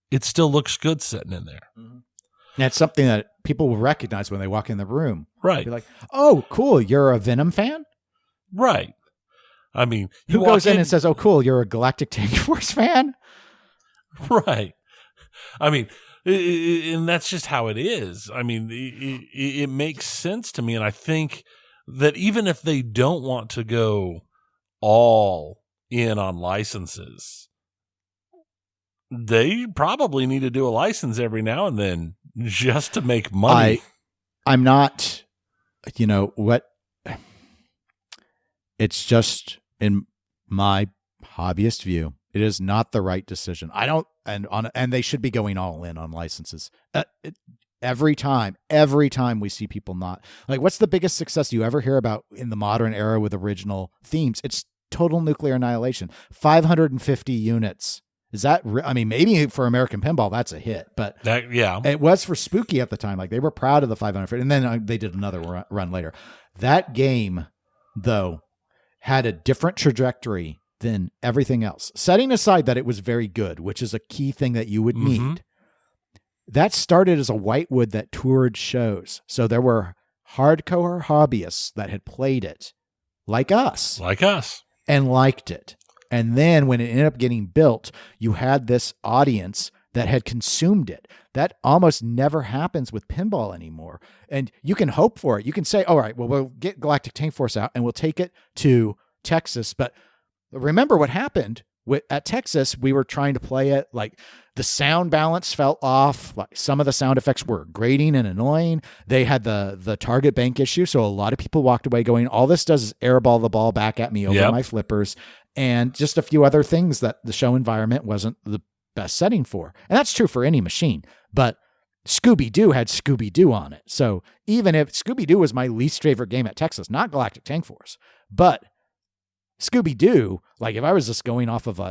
it still looks good sitting in there. And it's something that people will recognize when they walk in the room. Right. Be like, oh, cool, you're a Venom fan? Right. I mean, who goes in and says, oh, cool, you're a Galactic Tank Force fan? Right. I mean, and that's just how it is. I mean, it makes sense to me. And I think that even if they don't want to go all in on licenses, they probably need to do a license every now and then just to make money. I'm not, what? It's just, in my hobbyist view, it is not the right decision. And they should be going all in on licenses. Every time we see people not, like, what's the biggest success you ever hear about in the modern era with original themes? It's Total Nuclear Annihilation, 550 units. Is that, I mean, maybe for American Pinball, that's a hit, but it was for Spooky at the time. Like, they were proud of the 550, and then they did another run later. That game, though, had a different trajectory than everything else. Setting aside that it was very good, which is a key thing that you would need. That started as a whitewood that toured shows. So there were hardcore hobbyists that had played it like us. And liked it. And then when it ended up getting built, you had this audience that had consumed it. That almost never happens with pinball anymore. And you can hope for it. You can say, all right, well, we'll get Galactic Tank Force out and we'll take it to Texas. But remember what happened at Texas. We were trying to play it, like, the sound balance fell off. Like, some of the sound effects were grating and annoying. They had the target bank issue. So a lot of people walked away going, all this does is airball the ball back at me over my flippers, and just a few other things that the show environment wasn't the best setting for. And that's true for any machine. But Scooby-Doo had Scooby-Doo on it. So even if Scooby-Doo was my least favorite game at Texas, not Galactic Tank Force, but Scooby-Doo, like, if I was just going off of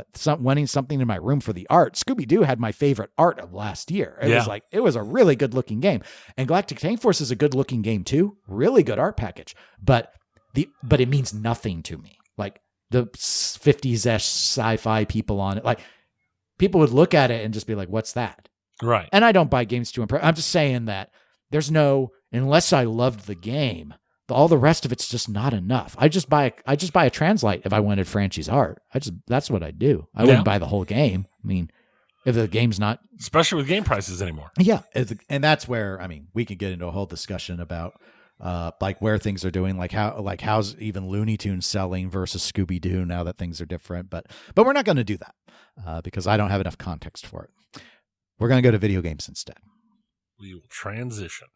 wanting something in my room for the art, Scooby-Doo had my favorite art of last year. It was a really good looking game. And Galactic Tank Force is a good looking game too. Really good art package. But it means nothing to me. Like, the 50s-ish sci-fi people on it, like, people would look at it and just be like, what's that? Right. And I don't buy games to impress. I'm just saying that unless I loved the game, all the rest of it's just not enough. I just buy a Translite if I wanted Franchi's art. That's what I do. I wouldn't buy the whole game. I mean, if the game's not, especially with game prices anymore. Yeah. And that's where, I mean, we could get into a whole discussion about like where things are doing, how's even Looney Tunes selling versus Scooby-Doo now that things are different. But we're not going to do that because I don't have enough context for it. We're going to go to video games instead. We will transition.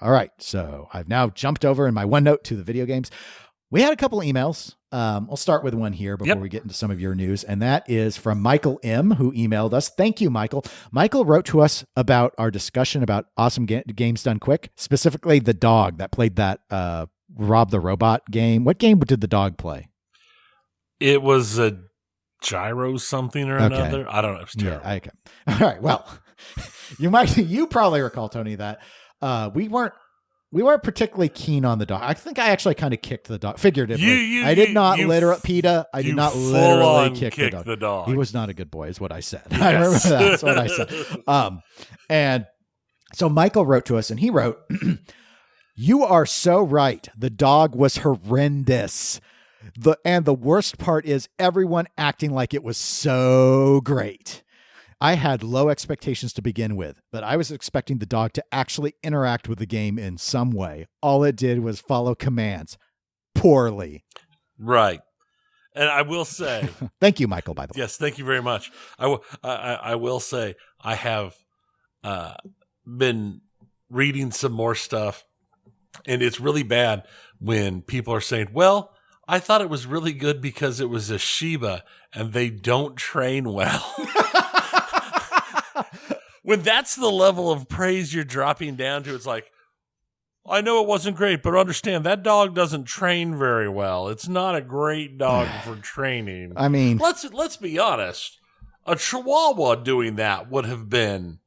All right. So I've now jumped over in my OneNote to the video games. We had a couple emails. I'll start with one here before we get into some of your news. And that is from Michael M., who emailed us. Thank you, Michael. Michael wrote to us about our discussion about awesome games done quick, specifically the dog that played that Rob the Robot game. What game did the dog play? It was a gyro something or another. I don't know. It was terrible. Yeah, okay. All right. Well, you probably recall, Tony, that we weren't particularly keen on the dog. I think I actually kind of kicked the dog figuratively. I did not literally kick the dog. He was not a good boy, is what I said. Yes. I remember that's what I said. And So Michael wrote to us and he wrote, "You are so right. The dog was horrendous. And the worst part is everyone acting like it was so great. I had low expectations to begin with, but I was expecting the dog to actually interact with the game in some way. All it did was follow commands poorly." Right. And I will say, thank you, Michael, by the way. Yes, thank you very much. I will say I have been reading some more stuff, and it's really bad when people are saying, well, I thought it was really good because it was a Shiba and they don't train well. When that's the level of praise you're dropping down to, it's like, I know it wasn't great, but understand that dog doesn't train very well. It's not a great dog for training. I mean, let's be honest. A Chihuahua doing that would have been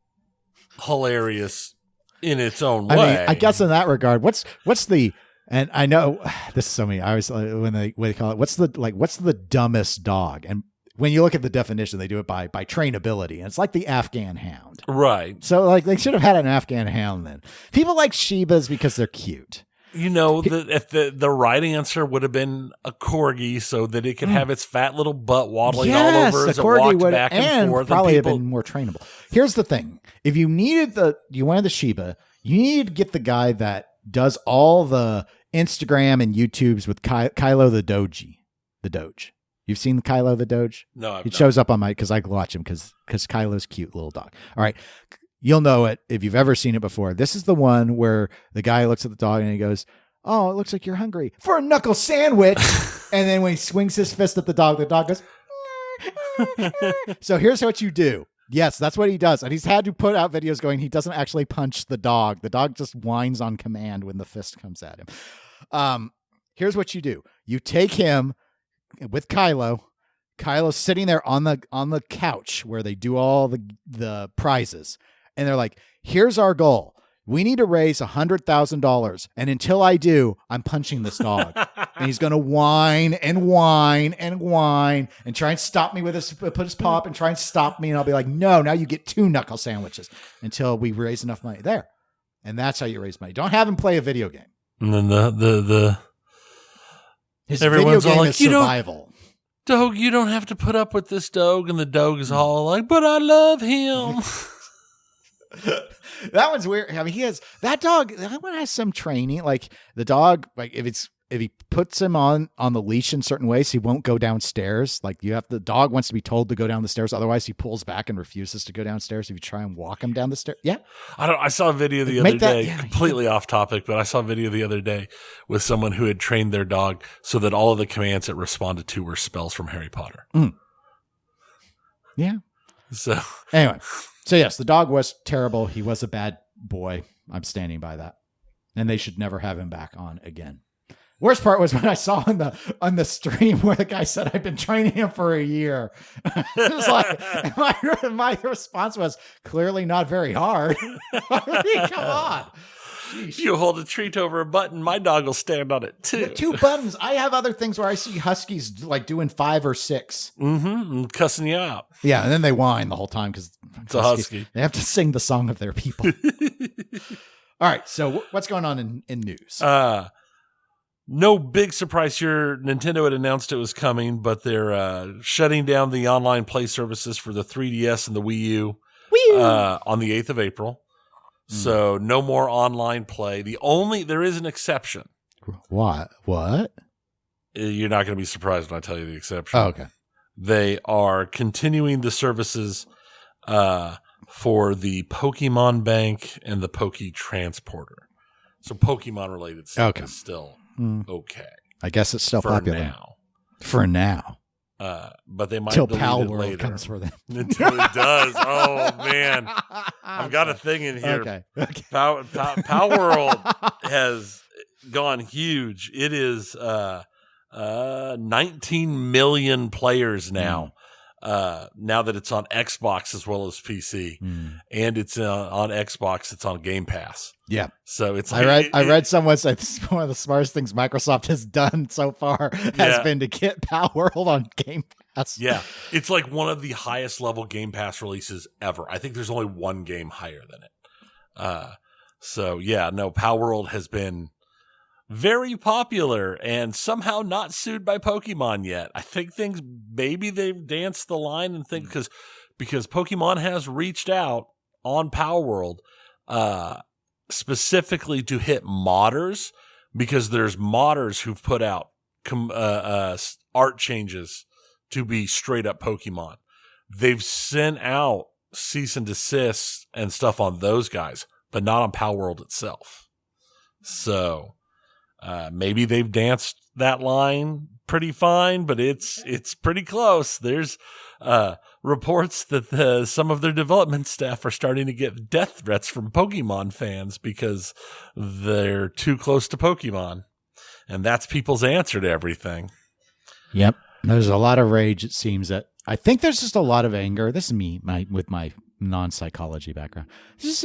hilarious in its own way. I mean, I guess in that regard, what's the, and I know this is so many. I always when they call it, what's the dumbest dog? And when you look at the definition, they do it by trainability, and it's like the Afghan hound, right? So like they should have had an Afghan hound then. People like Shibas because they're cute. You know, if the right answer would have been a corgi, so that it could have its fat little butt waddling all over as it walked back and forth, probably have been more trainable. Here's the thing: if you wanted the Shiba, you needed to get the guy that does all the Instagram and YouTubes with Kylo the Doge. You've seen Kylo the Doge? No, It shows up on my, because I watch him because Kylo's cute little dog. All right. You'll know it if you've ever seen it before. This is the one where the guy looks at the dog and he goes, "Oh, it looks like you're hungry for a knuckle sandwich." And then when he swings his fist at the dog goes, So here's what you do. Yes, that's what he does. And he's had to put out videos going, he doesn't actually punch the dog. The dog just whines on command when the fist comes at him. Here's what you do. You take him with Kylo. Kylo's sitting there on the couch where they do all the prizes. And they're like, "Here's our goal. We need to raise $100,000. And until I do, I'm punching this dog." And he's going to whine and whine and whine and try and stop me put his paw up and try and stop me. And I'll be like, "No, now you get 2 knuckle sandwiches until we raise enough money." There. And that's how you raise money. Don't have him play a video game. And then his everyone's video game all like, is survival. Dog, you don't have to put up with this dog. And the dog is all like, "But I love him." That one's weird. I mean, that one has some training. Like the dog, like if he puts him on the leash in certain ways, he won't go downstairs. Like the dog wants to be told to go down the stairs. Otherwise he pulls back and refuses to go downstairs. If you try and walk him down the stairs. Yeah. I saw a video the other day, completely off topic, but I saw a video the other day with someone who had trained their dog so that all of the commands it responded to were spells from Harry Potter. Yeah. So anyway. So yes, the dog was terrible. He was a bad boy. I'm standing by that. And they should never have him back on again. Worst part was when I saw on the stream where the guy said, "I've been training him for a year." It was like, my response was clearly not very hard. I mean, come on. If you hold a treat over a button, my dog will stand on it too. 2 buttons. I have other things where I see huskies like doing 5 or 6. Mm-hmm. Cussing you out. Yeah, and then they whine the whole time because it's a husky. They have to sing the song of their people. All right, so what's going on in news? No big surprise here. Nintendo had announced it was coming, but they're shutting down the online play services for the 3DS and the Wii U on the 8th of April. So no more online play. There is an exception. What? You're not going to be surprised when I tell you the exception. Oh, okay. They are continuing the services for the Pokemon Bank and the Poke Transporter. So Pokemon related stuff is still okay. I guess it's still for popular now. For now. But they might till delete Palworld it later. comes for them. Until it does. Oh man, I've got a thing in here. Okay. Palworld has gone huge. It is 19 million players now. Now that it's on Xbox as well as PC, and it's on Xbox, it's on Game Pass. Yeah. So it's. I read someone say this is one of the smartest things Microsoft has done so far has been to get Palworld on Game Pass. Yeah, it's like one of the highest level Game Pass releases ever. I think there's only one game higher than it. So yeah, no, Palworld has been very popular and somehow not sued by Pokemon yet. I think maybe they've danced the line and think because Pokemon has reached out on Palworld specifically to hit modders, because there's modders who've put out art changes to be straight up Pokemon. They've sent out cease and desist and stuff on those guys, but not on Palworld itself. So maybe they've danced that line pretty fine, but it's pretty close. There's reports that some of their development staff are starting to get death threats from Pokemon fans because they're too close to Pokemon. And that's people's answer to everything. Yep. There's a lot of rage, it seems. That I think there's just a lot of anger. This is me with my non-psychology background.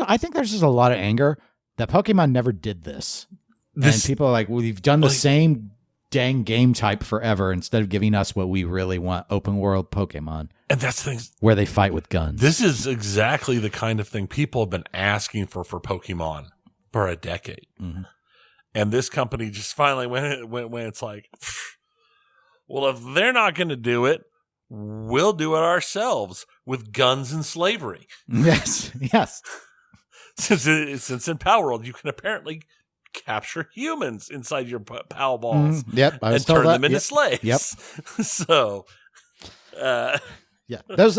I think there's just a lot of anger that Pokemon never did this. And people are like, well, you've done the same dang game type forever instead of giving us what we really want, open world Pokemon. And that's the thing, where they fight with guns. This is exactly the kind of thing people have been asking for Pokemon for a decade. Mm-hmm. And this company just finally when it's like, well, if they're not going to do it, we'll do it ourselves with guns and slavery. Yes, yes. Since in Palworld, you can apparently capture humans inside your PAL balls. Yep, and turn them into slaves. Yep. So, yeah, there is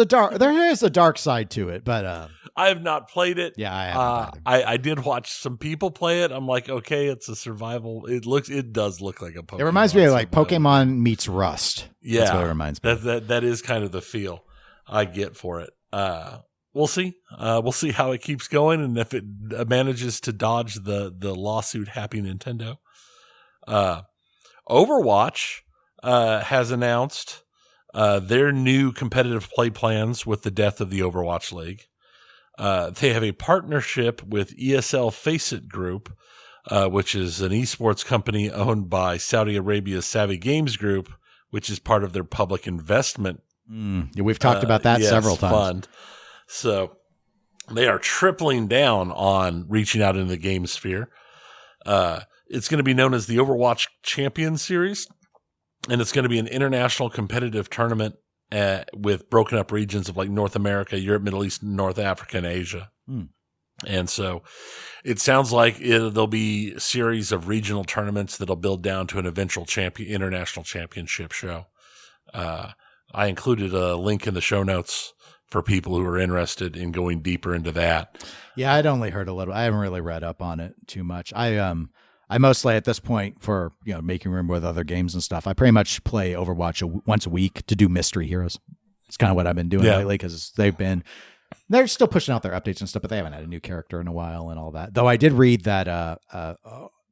a dark side to it, but I have not played it. Yeah, I haven't. I did watch some people play it. I'm like, okay, it's a survival. It does look like a Pokemon. It reminds me of like Pokemon meets Rust. Yeah, that's what it reminds me. That is kind of the feel I get for it. We'll see. We'll see how it keeps going, and if it manages to dodge the lawsuit. Happy Nintendo. Overwatch has announced their new competitive play plans with the death of the Overwatch League. They have a partnership with ESL Faceit Group, which is an esports company owned by Saudi Arabia's Savvy Games Group, which is part of their public investment. We've talked about that several times. Fund. So they are tripling down on reaching out in the game sphere. It's going to be known as the Overwatch Champion Series, and it's going to be an international competitive tournament with broken up regions of like North America, Europe, Middle East, North Africa, and Asia. And so it sounds like there'll be a series of regional tournaments that'll build down to an eventual international championship show. I included a link in the show notes for people who are interested in going deeper into that. Yeah, I'd only heard a little. I haven't really read up on it too much. I mostly at this point, for making room with other games and stuff, I pretty much play Overwatch once a week to do mystery heroes. It's kind of what I've been doing lately, because they're still pushing out their updates and stuff, but they haven't had a new character in a while and all that. Though I did read that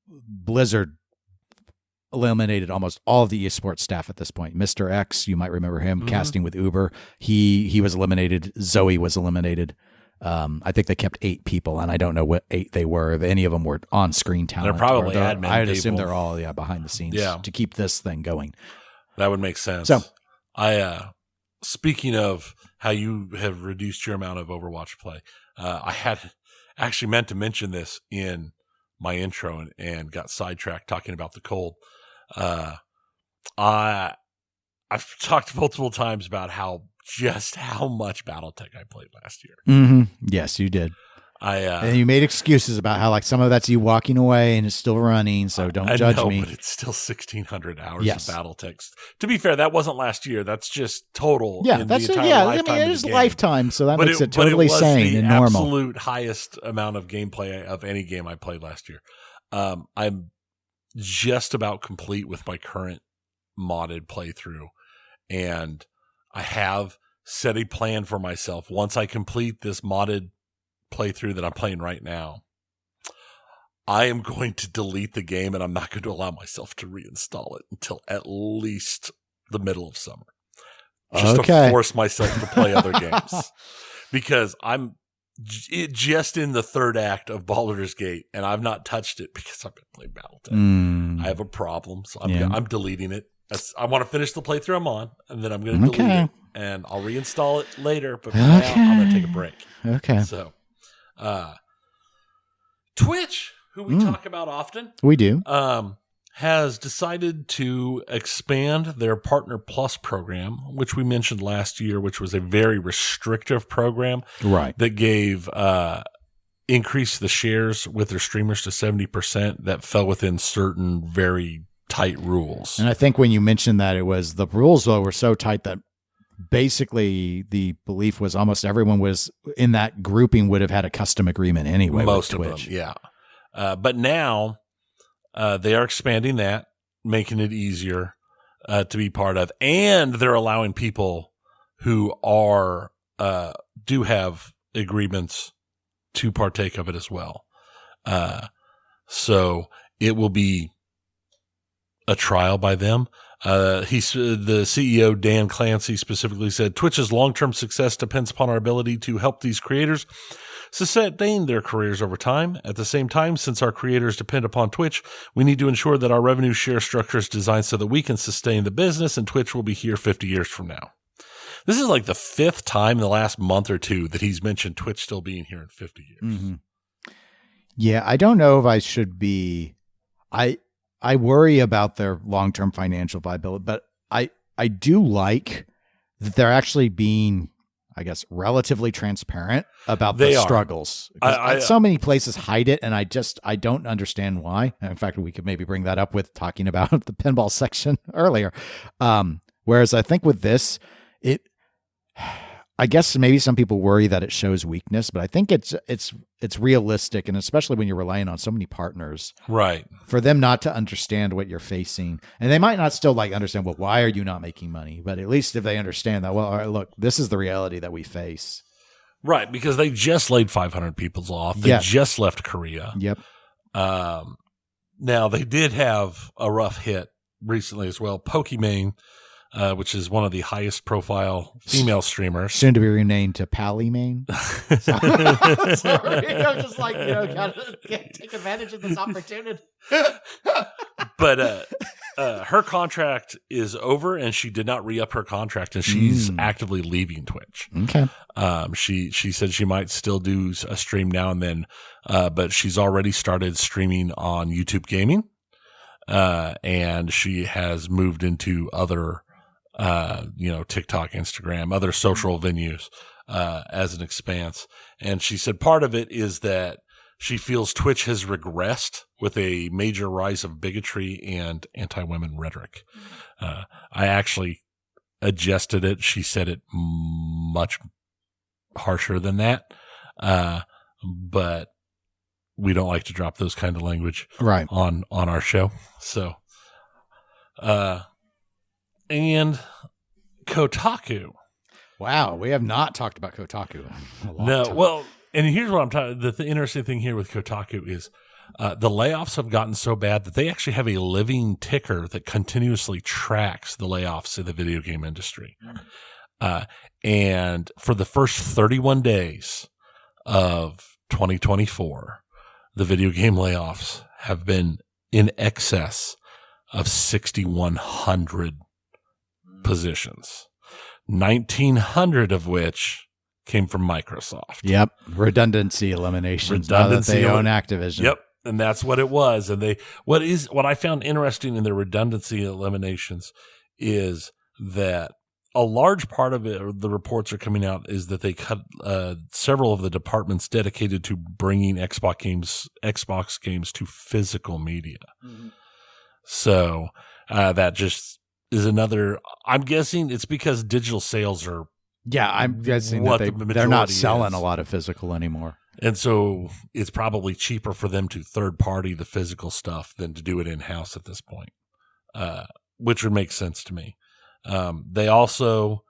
Blizzard eliminated almost all of the esports staff at this point. Mr. X, you might remember him, casting with Uber. He was eliminated. Zoe was eliminated. I think they kept 8 people, and I don't know what 8 they were. If any of them were on-screen talent. They're probably admin I'd people. assume they're all behind the scenes to keep this thing going. That would make sense. So, speaking of how you have reduced your amount of Overwatch play, I had actually meant to mention this in my intro and got sidetracked talking about the cold. I've talked multiple times about how much BattleTech I played last year. Mm-hmm. Yes, you did. And you made excuses about how some of that's you walking away and it's still running, so don't judge me. But it's still 1,600 hours of BattleTech. To be fair, that wasn't last year. That's just total. Yeah, that's lifetime. It is lifetime, so that makes it totally sane and normal. Absolute highest amount of gameplay of any game I played last year. I'm just about complete with my current modded playthrough, and I have set a plan for myself. Once I complete this modded playthrough that I'm playing right now, I am going to delete the game, and I'm not going to allow myself to reinstall it until at least the middle of summer. Just to force myself to play other games. Because I'm just in the third act of Baldur's Gate, and I've not touched it because I've been playing BattleTech. I have a problem, so I'm deleting it. I want to finish the playthrough I'm on, and then I'm going to delete it, and I'll reinstall it later. But for now, I'm going to take a break. Okay. So, Twitch, who we talk about often, We do. has decided to expand their Partner Plus program, which we mentioned last year, which was a very restrictive program that gave increased the shares with their streamers to 70% that fell within certain very tight rules. And I think when you mentioned that, it was the rules, though, were so tight that basically the belief was almost everyone was in that grouping would have had a custom agreement anyway. Most with of Twitch. them, yeah. But now they are expanding that, making it easier to be part of, and they're allowing people who are do have agreements to partake of it as well. So it will be a trial by them. The CEO, Dan Clancy, specifically said, Twitch's long-term success depends upon our ability to help these creators sustain their careers over time. At the same time, since our creators depend upon Twitch, we need to ensure that our revenue share structure is designed so that we can sustain the business, and Twitch will be here 50 years from now. This is like the fifth time in the last month or two that he's mentioned Twitch still being here in 50 years. Mm-hmm. Yeah, I don't know if I should be. I worry about their long-term financial viability, but I do like that they're actually being, I guess, relatively transparent about the struggles. So many places hide it, and I don't understand why. And in fact, we could maybe bring that up with talking about the pinball section earlier. Whereas I think with this, I guess maybe some people worry that it shows weakness, but I think it's realistic, and especially when you're relying on so many partners, right? For them not to understand what you're facing, and they might not still understand. Well, why are you not making money? But at least if they understand that, well, all right, look, this is the reality that we face, right? Because they just laid 500 people off. They just left Korea. Yep. Now they did have a rough hit recently as well. Pokimane, which is one of the highest profile female streamers. Soon to be renamed to Pallimane. Sorry, I'm just gotta take advantage of this opportunity. But her contract is over, and she did not re-up her contract, and she's actively leaving Twitch. Okay. She said she might still do a stream now and then, but she's already started streaming on YouTube Gaming, and she has moved into other TikTok, Instagram, other social venues, as an expanse. And she said part of it is that she feels Twitch has regressed with a major rise of bigotry and anti-women rhetoric. I actually adjusted it. She said it much harsher than that. But we don't like to drop those kind of language on our show. So, and Kotaku. Wow, we have not talked about Kotaku in a long time. Well, and here's what I'm talking. The interesting thing here with Kotaku is the layoffs have gotten so bad that they actually have a living ticker that continuously tracks the layoffs in the video game industry. And for the first 31 days of 2024, the video game layoffs have been in excess of 6,100 positions, 1,900 of which came from Microsoft. Yep. Redundancy eliminations. Now that they own Activision. Yep. And that's what it was. And what I found interesting in their redundancy eliminations is that a large part of it, or the reports are coming out, is that they cut several of the departments dedicated to bringing Xbox games to physical media. Mm-hmm. So that just is another. I'm guessing it's because digital sales are. Yeah, I'm guessing that they're not selling a lot of physical anymore. And so it's probably cheaper for them to third party the physical stuff than to do it in house at this point, which would make sense to me. They also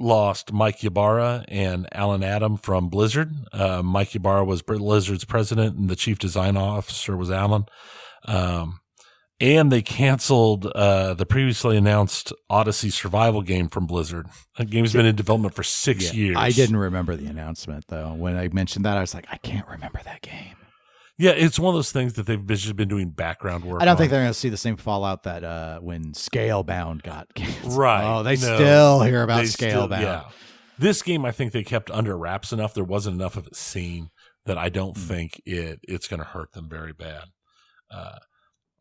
lost Mike Ybarra and Alan Adam from Blizzard. Mike Ybarra was Blizzard's president, and the chief design officer was Alan. And they canceled the previously announced Odyssey survival game from Blizzard. That game's been in development for 6 years. I didn't remember the announcement, though. When I mentioned that, I was like, I can't remember that game. Yeah, it's one of those things that they've just been doing background work on. I don't think they're going to see the same fallout that when Scalebound got canceled. Right. Oh, they still hear about Scalebound. Yeah. This game, I think they kept under wraps enough. There wasn't enough of it seen that I don't think it's going to hurt them very bad.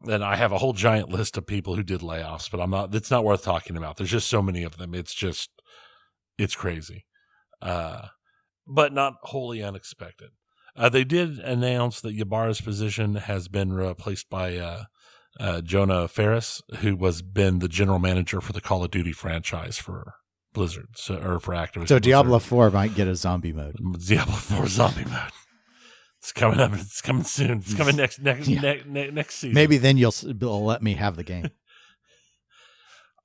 And I have a whole giant list of people who did layoffs, but it's not worth talking about. There's just so many of them. It's crazy. But not wholly unexpected. They did announce that Ybarra's position has been replaced by Jonah Ferris, who was been the general manager for the Call of Duty franchise for Blizzard, or for Activision. So Diablo 4 might get a zombie mode. Diablo 4 zombie mode. It's coming up. It's coming soon. It's coming next season. Maybe then you'll let me have the game.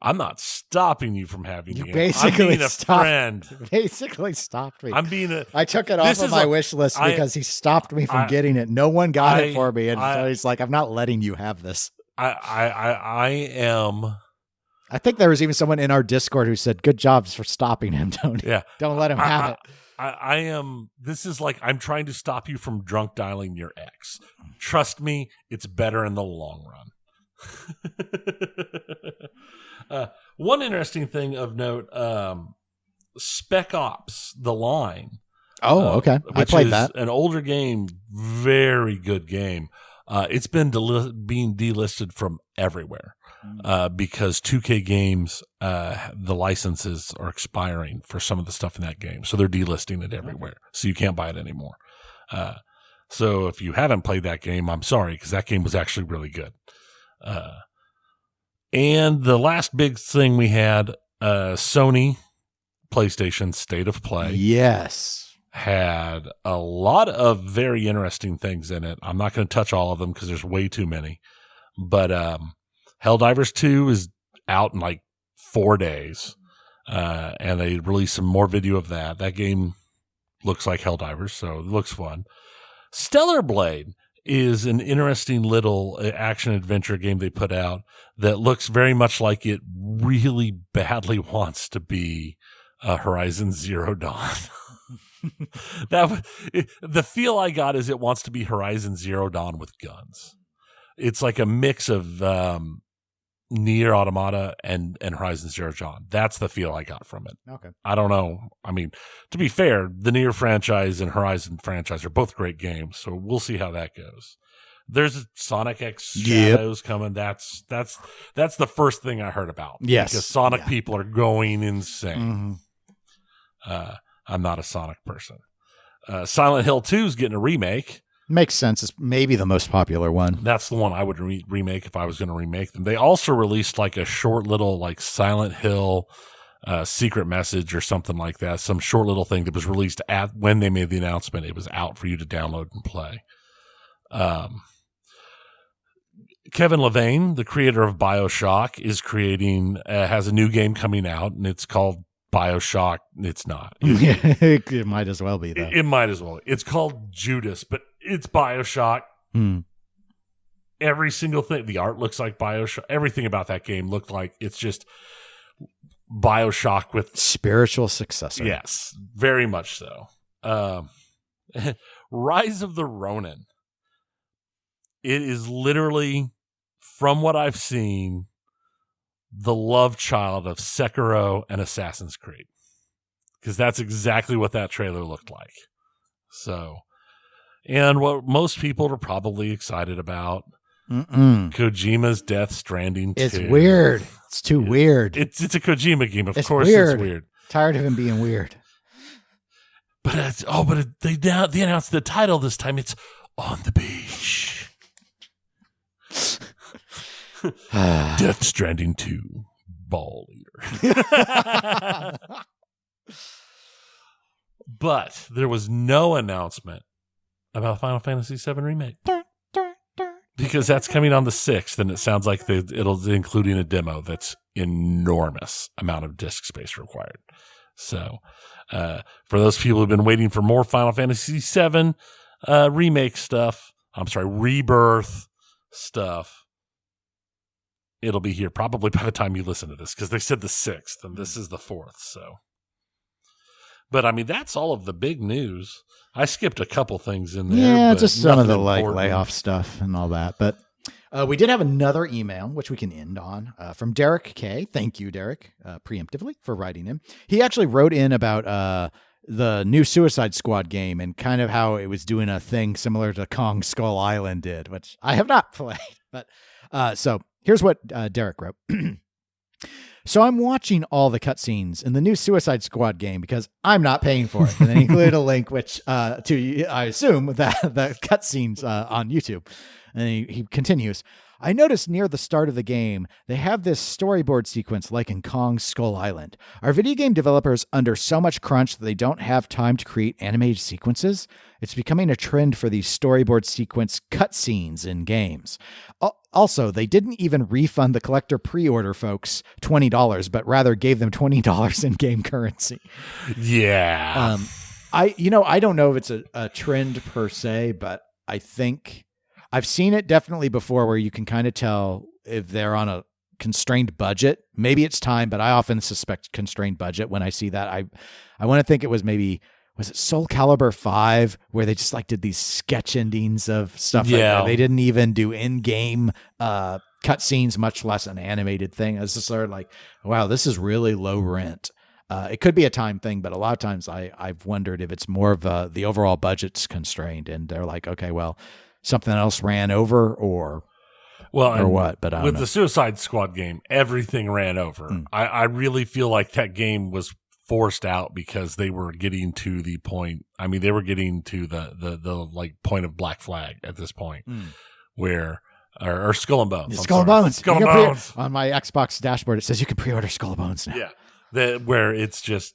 I'm not stopping you from having the game. Basically I'm being a friend. Basically stopped me. I took it off of my wish list because he stopped me from getting it. No one got it for me, and so he's like, "I'm not letting you have this." I am. I think there was even someone in our Discord who said, "Good jobs for stopping him, Tony. Yeah, don't let him have it." I am. This is like I'm trying to stop you from drunk dialing your ex. Trust me, it's better in the long run. One interesting thing of note: Spec Ops: The Line. Oh, okay. I played that. An older game, very good game. It's been being delisted from everywhere because 2K Games, the licenses are expiring for some of the stuff in that game. So they're delisting it everywhere. So you can't buy it anymore. So if you haven't played that game, I'm sorry, because that game was actually really good. And the last big thing we had, Sony PlayStation State of Play. Yes. Had a lot of very interesting things in it. I'm not going to touch all of them because there's way too many. But Helldivers 2 is out in like 4 days. And they released some more video of that. That game looks like Helldivers, so it looks fun. Stellar Blade is an interesting little action-adventure game they put out that looks very much like it really badly wants to be Horizon Zero Dawn. The feel I got is it wants to be Horizon Zero Dawn with guns. It's like a mix of Nier Automata and Horizon Zero Dawn. That's the feel I got from it. Okay. I don't know. I mean, to be fair, the Nier franchise and Horizon franchise are both great games, so we'll see how that goes. There's Sonic X Shadows coming. That's the first thing I heard about. Yes. Because Sonic people are going insane. Mm-hmm. I'm not a Sonic person. Silent Hill 2 is getting a remake. Makes sense. It's maybe the most popular one. That's the one I would remake if I was going to remake them. They also released like a short little like Silent Hill secret message or something like that. Some short little thing that was released when they made the announcement. It was out for you to download and play. Kevin Levine, the creator of BioShock, is has a new game coming out, and it's called BioShock. It's not. It might as well be, though. It might as well. It's called Judas, but it's BioShock. Every single thing. The art looks like BioShock. Everything about that game looked like it's just BioShock with spiritual successor. Yes, very much so. Rise of the Ronin. It is literally, from what I've seen, the love child of Sekiro and Assassin's Creed, because that's exactly what that trailer looked like. So, and what most people are probably excited about, Kojima's Death Stranding 2. It's weird. It's too weird. It's a Kojima game. Of course weird. It's weird. Tired of him being weird. But they announced the title this time. It's On the Beach. Death Stranding 2, Balleater. But there was no announcement about Final Fantasy VII Remake. Because that's coming on the 6th, and it sounds like it'll be including a demo that's enormous amount of disk space required. So, for those people who've been waiting for more Final Fantasy VII remake stuff, rebirth stuff, it'll be here probably by the time you listen to this, because they said the 6th, and this is the 4th. So, but I mean, that's all of the big news. I skipped a couple things in there. Yeah, just some of the important. layoff stuff and all that. But we did have another email, which we can end on, from Derek K. Thank you, Derek, preemptively for writing in. He actually wrote in about the new Suicide Squad game and kind of how it was doing a thing similar to Kong Skull Island did, which I have not played. But so here's what Derek wrote. So I'm watching all the cutscenes in the new Suicide Squad game because I'm not paying for it. And then he included a link, which to, I assume, that the cutscenes on YouTube. And he continues. I noticed near the start of the game, they have this storyboard sequence like in Kong Skull Island. Are video game developers under so much crunch that they don't have time to create animated sequences? It's becoming a trend for these storyboard sequence cutscenes in games. Also, they didn't even refund the collector pre-order folks $20, but rather gave them $20 in game currency. Yeah. I don't know if it's a trend per se, but I think I've seen it definitely before where you can kind of tell if they're on a constrained budget. Maybe it's time, but I often suspect constrained budget when I see that. I want to think it was it Soul Calibur 5 where they just like did these sketch endings of stuff like that. They didn't even do in-game cutscenes, much less an animated thing. It's just sort of like, wow, this is really low rent. It could be a time thing, but a lot of times I've wondered if it's more of the overall budget's constrained and they're like, okay, well, something else ran over or what, but with the Suicide Squad game, everything ran over. I really feel like that game was forced out because they were getting to the point. I mean, they were getting to the like point of Black Flag at this point where, or Skull and Bones. Skull and Bones. Skull and Bones. On my Xbox dashboard, it says you can pre-order Skull and Bones now. Yeah. Where it's just,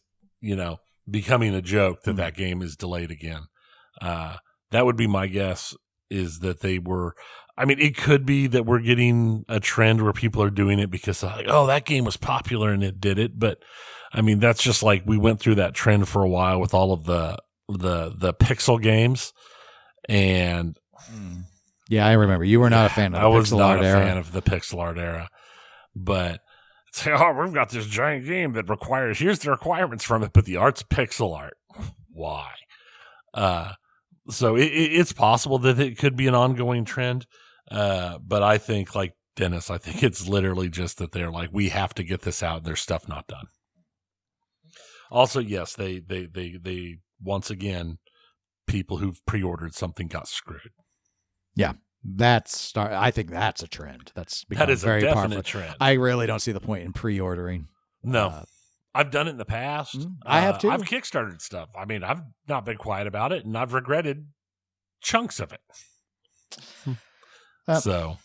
becoming a joke that game is delayed again. That would be my guess. Is that they were, I mean, it could be that we're getting a trend where people are doing it because like, oh, that game was popular and it did it. But I mean, that's just like we went through that trend for a while with all of the pixel games. And yeah, I remember you were not a fan of the I was pixel not art a era. fan of the pixel art era, but it's like, oh, we've got this giant game that requires, here's the requirements from it, but the art's pixel art. Why? So it's possible that it could be an ongoing trend. But I think like Dennis, I think it's literally just that they're like, we have to get this out. There's stuff not done. Also, yes, they once again, people who've pre-ordered something got screwed. Yeah. I think that's a trend. That is a definite powerful trend. I really don't see the point in pre-ordering. No. I've done it in the past. I have too. I've Kickstarted stuff. I mean, I've not been quiet about it, and I've regretted chunks of it. So,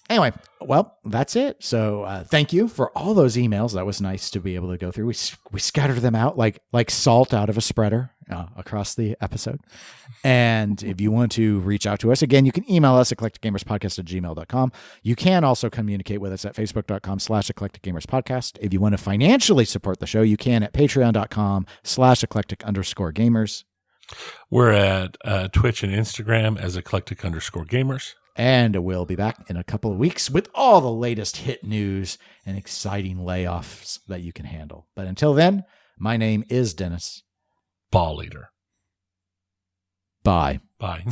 anyway, well, that's it. So, thank you for all those emails. That was nice to be able to go through. We scattered them out like salt out of a spreader across the episode. And if you want to reach out to us, again, you can email us at eclecticgamerspodcast@gmail.com. You can also communicate with us at facebook.com/eclecticgamerspodcast. If you want to financially support the show, you can at patreon.com/eclectic_gamers. We're at Twitch and Instagram as eclectic_gamers. And we'll be back in a couple of weeks with all the latest hit news and exciting layoffs that you can handle. But until then, my name is Dennis. Balleater. Bye. Bye.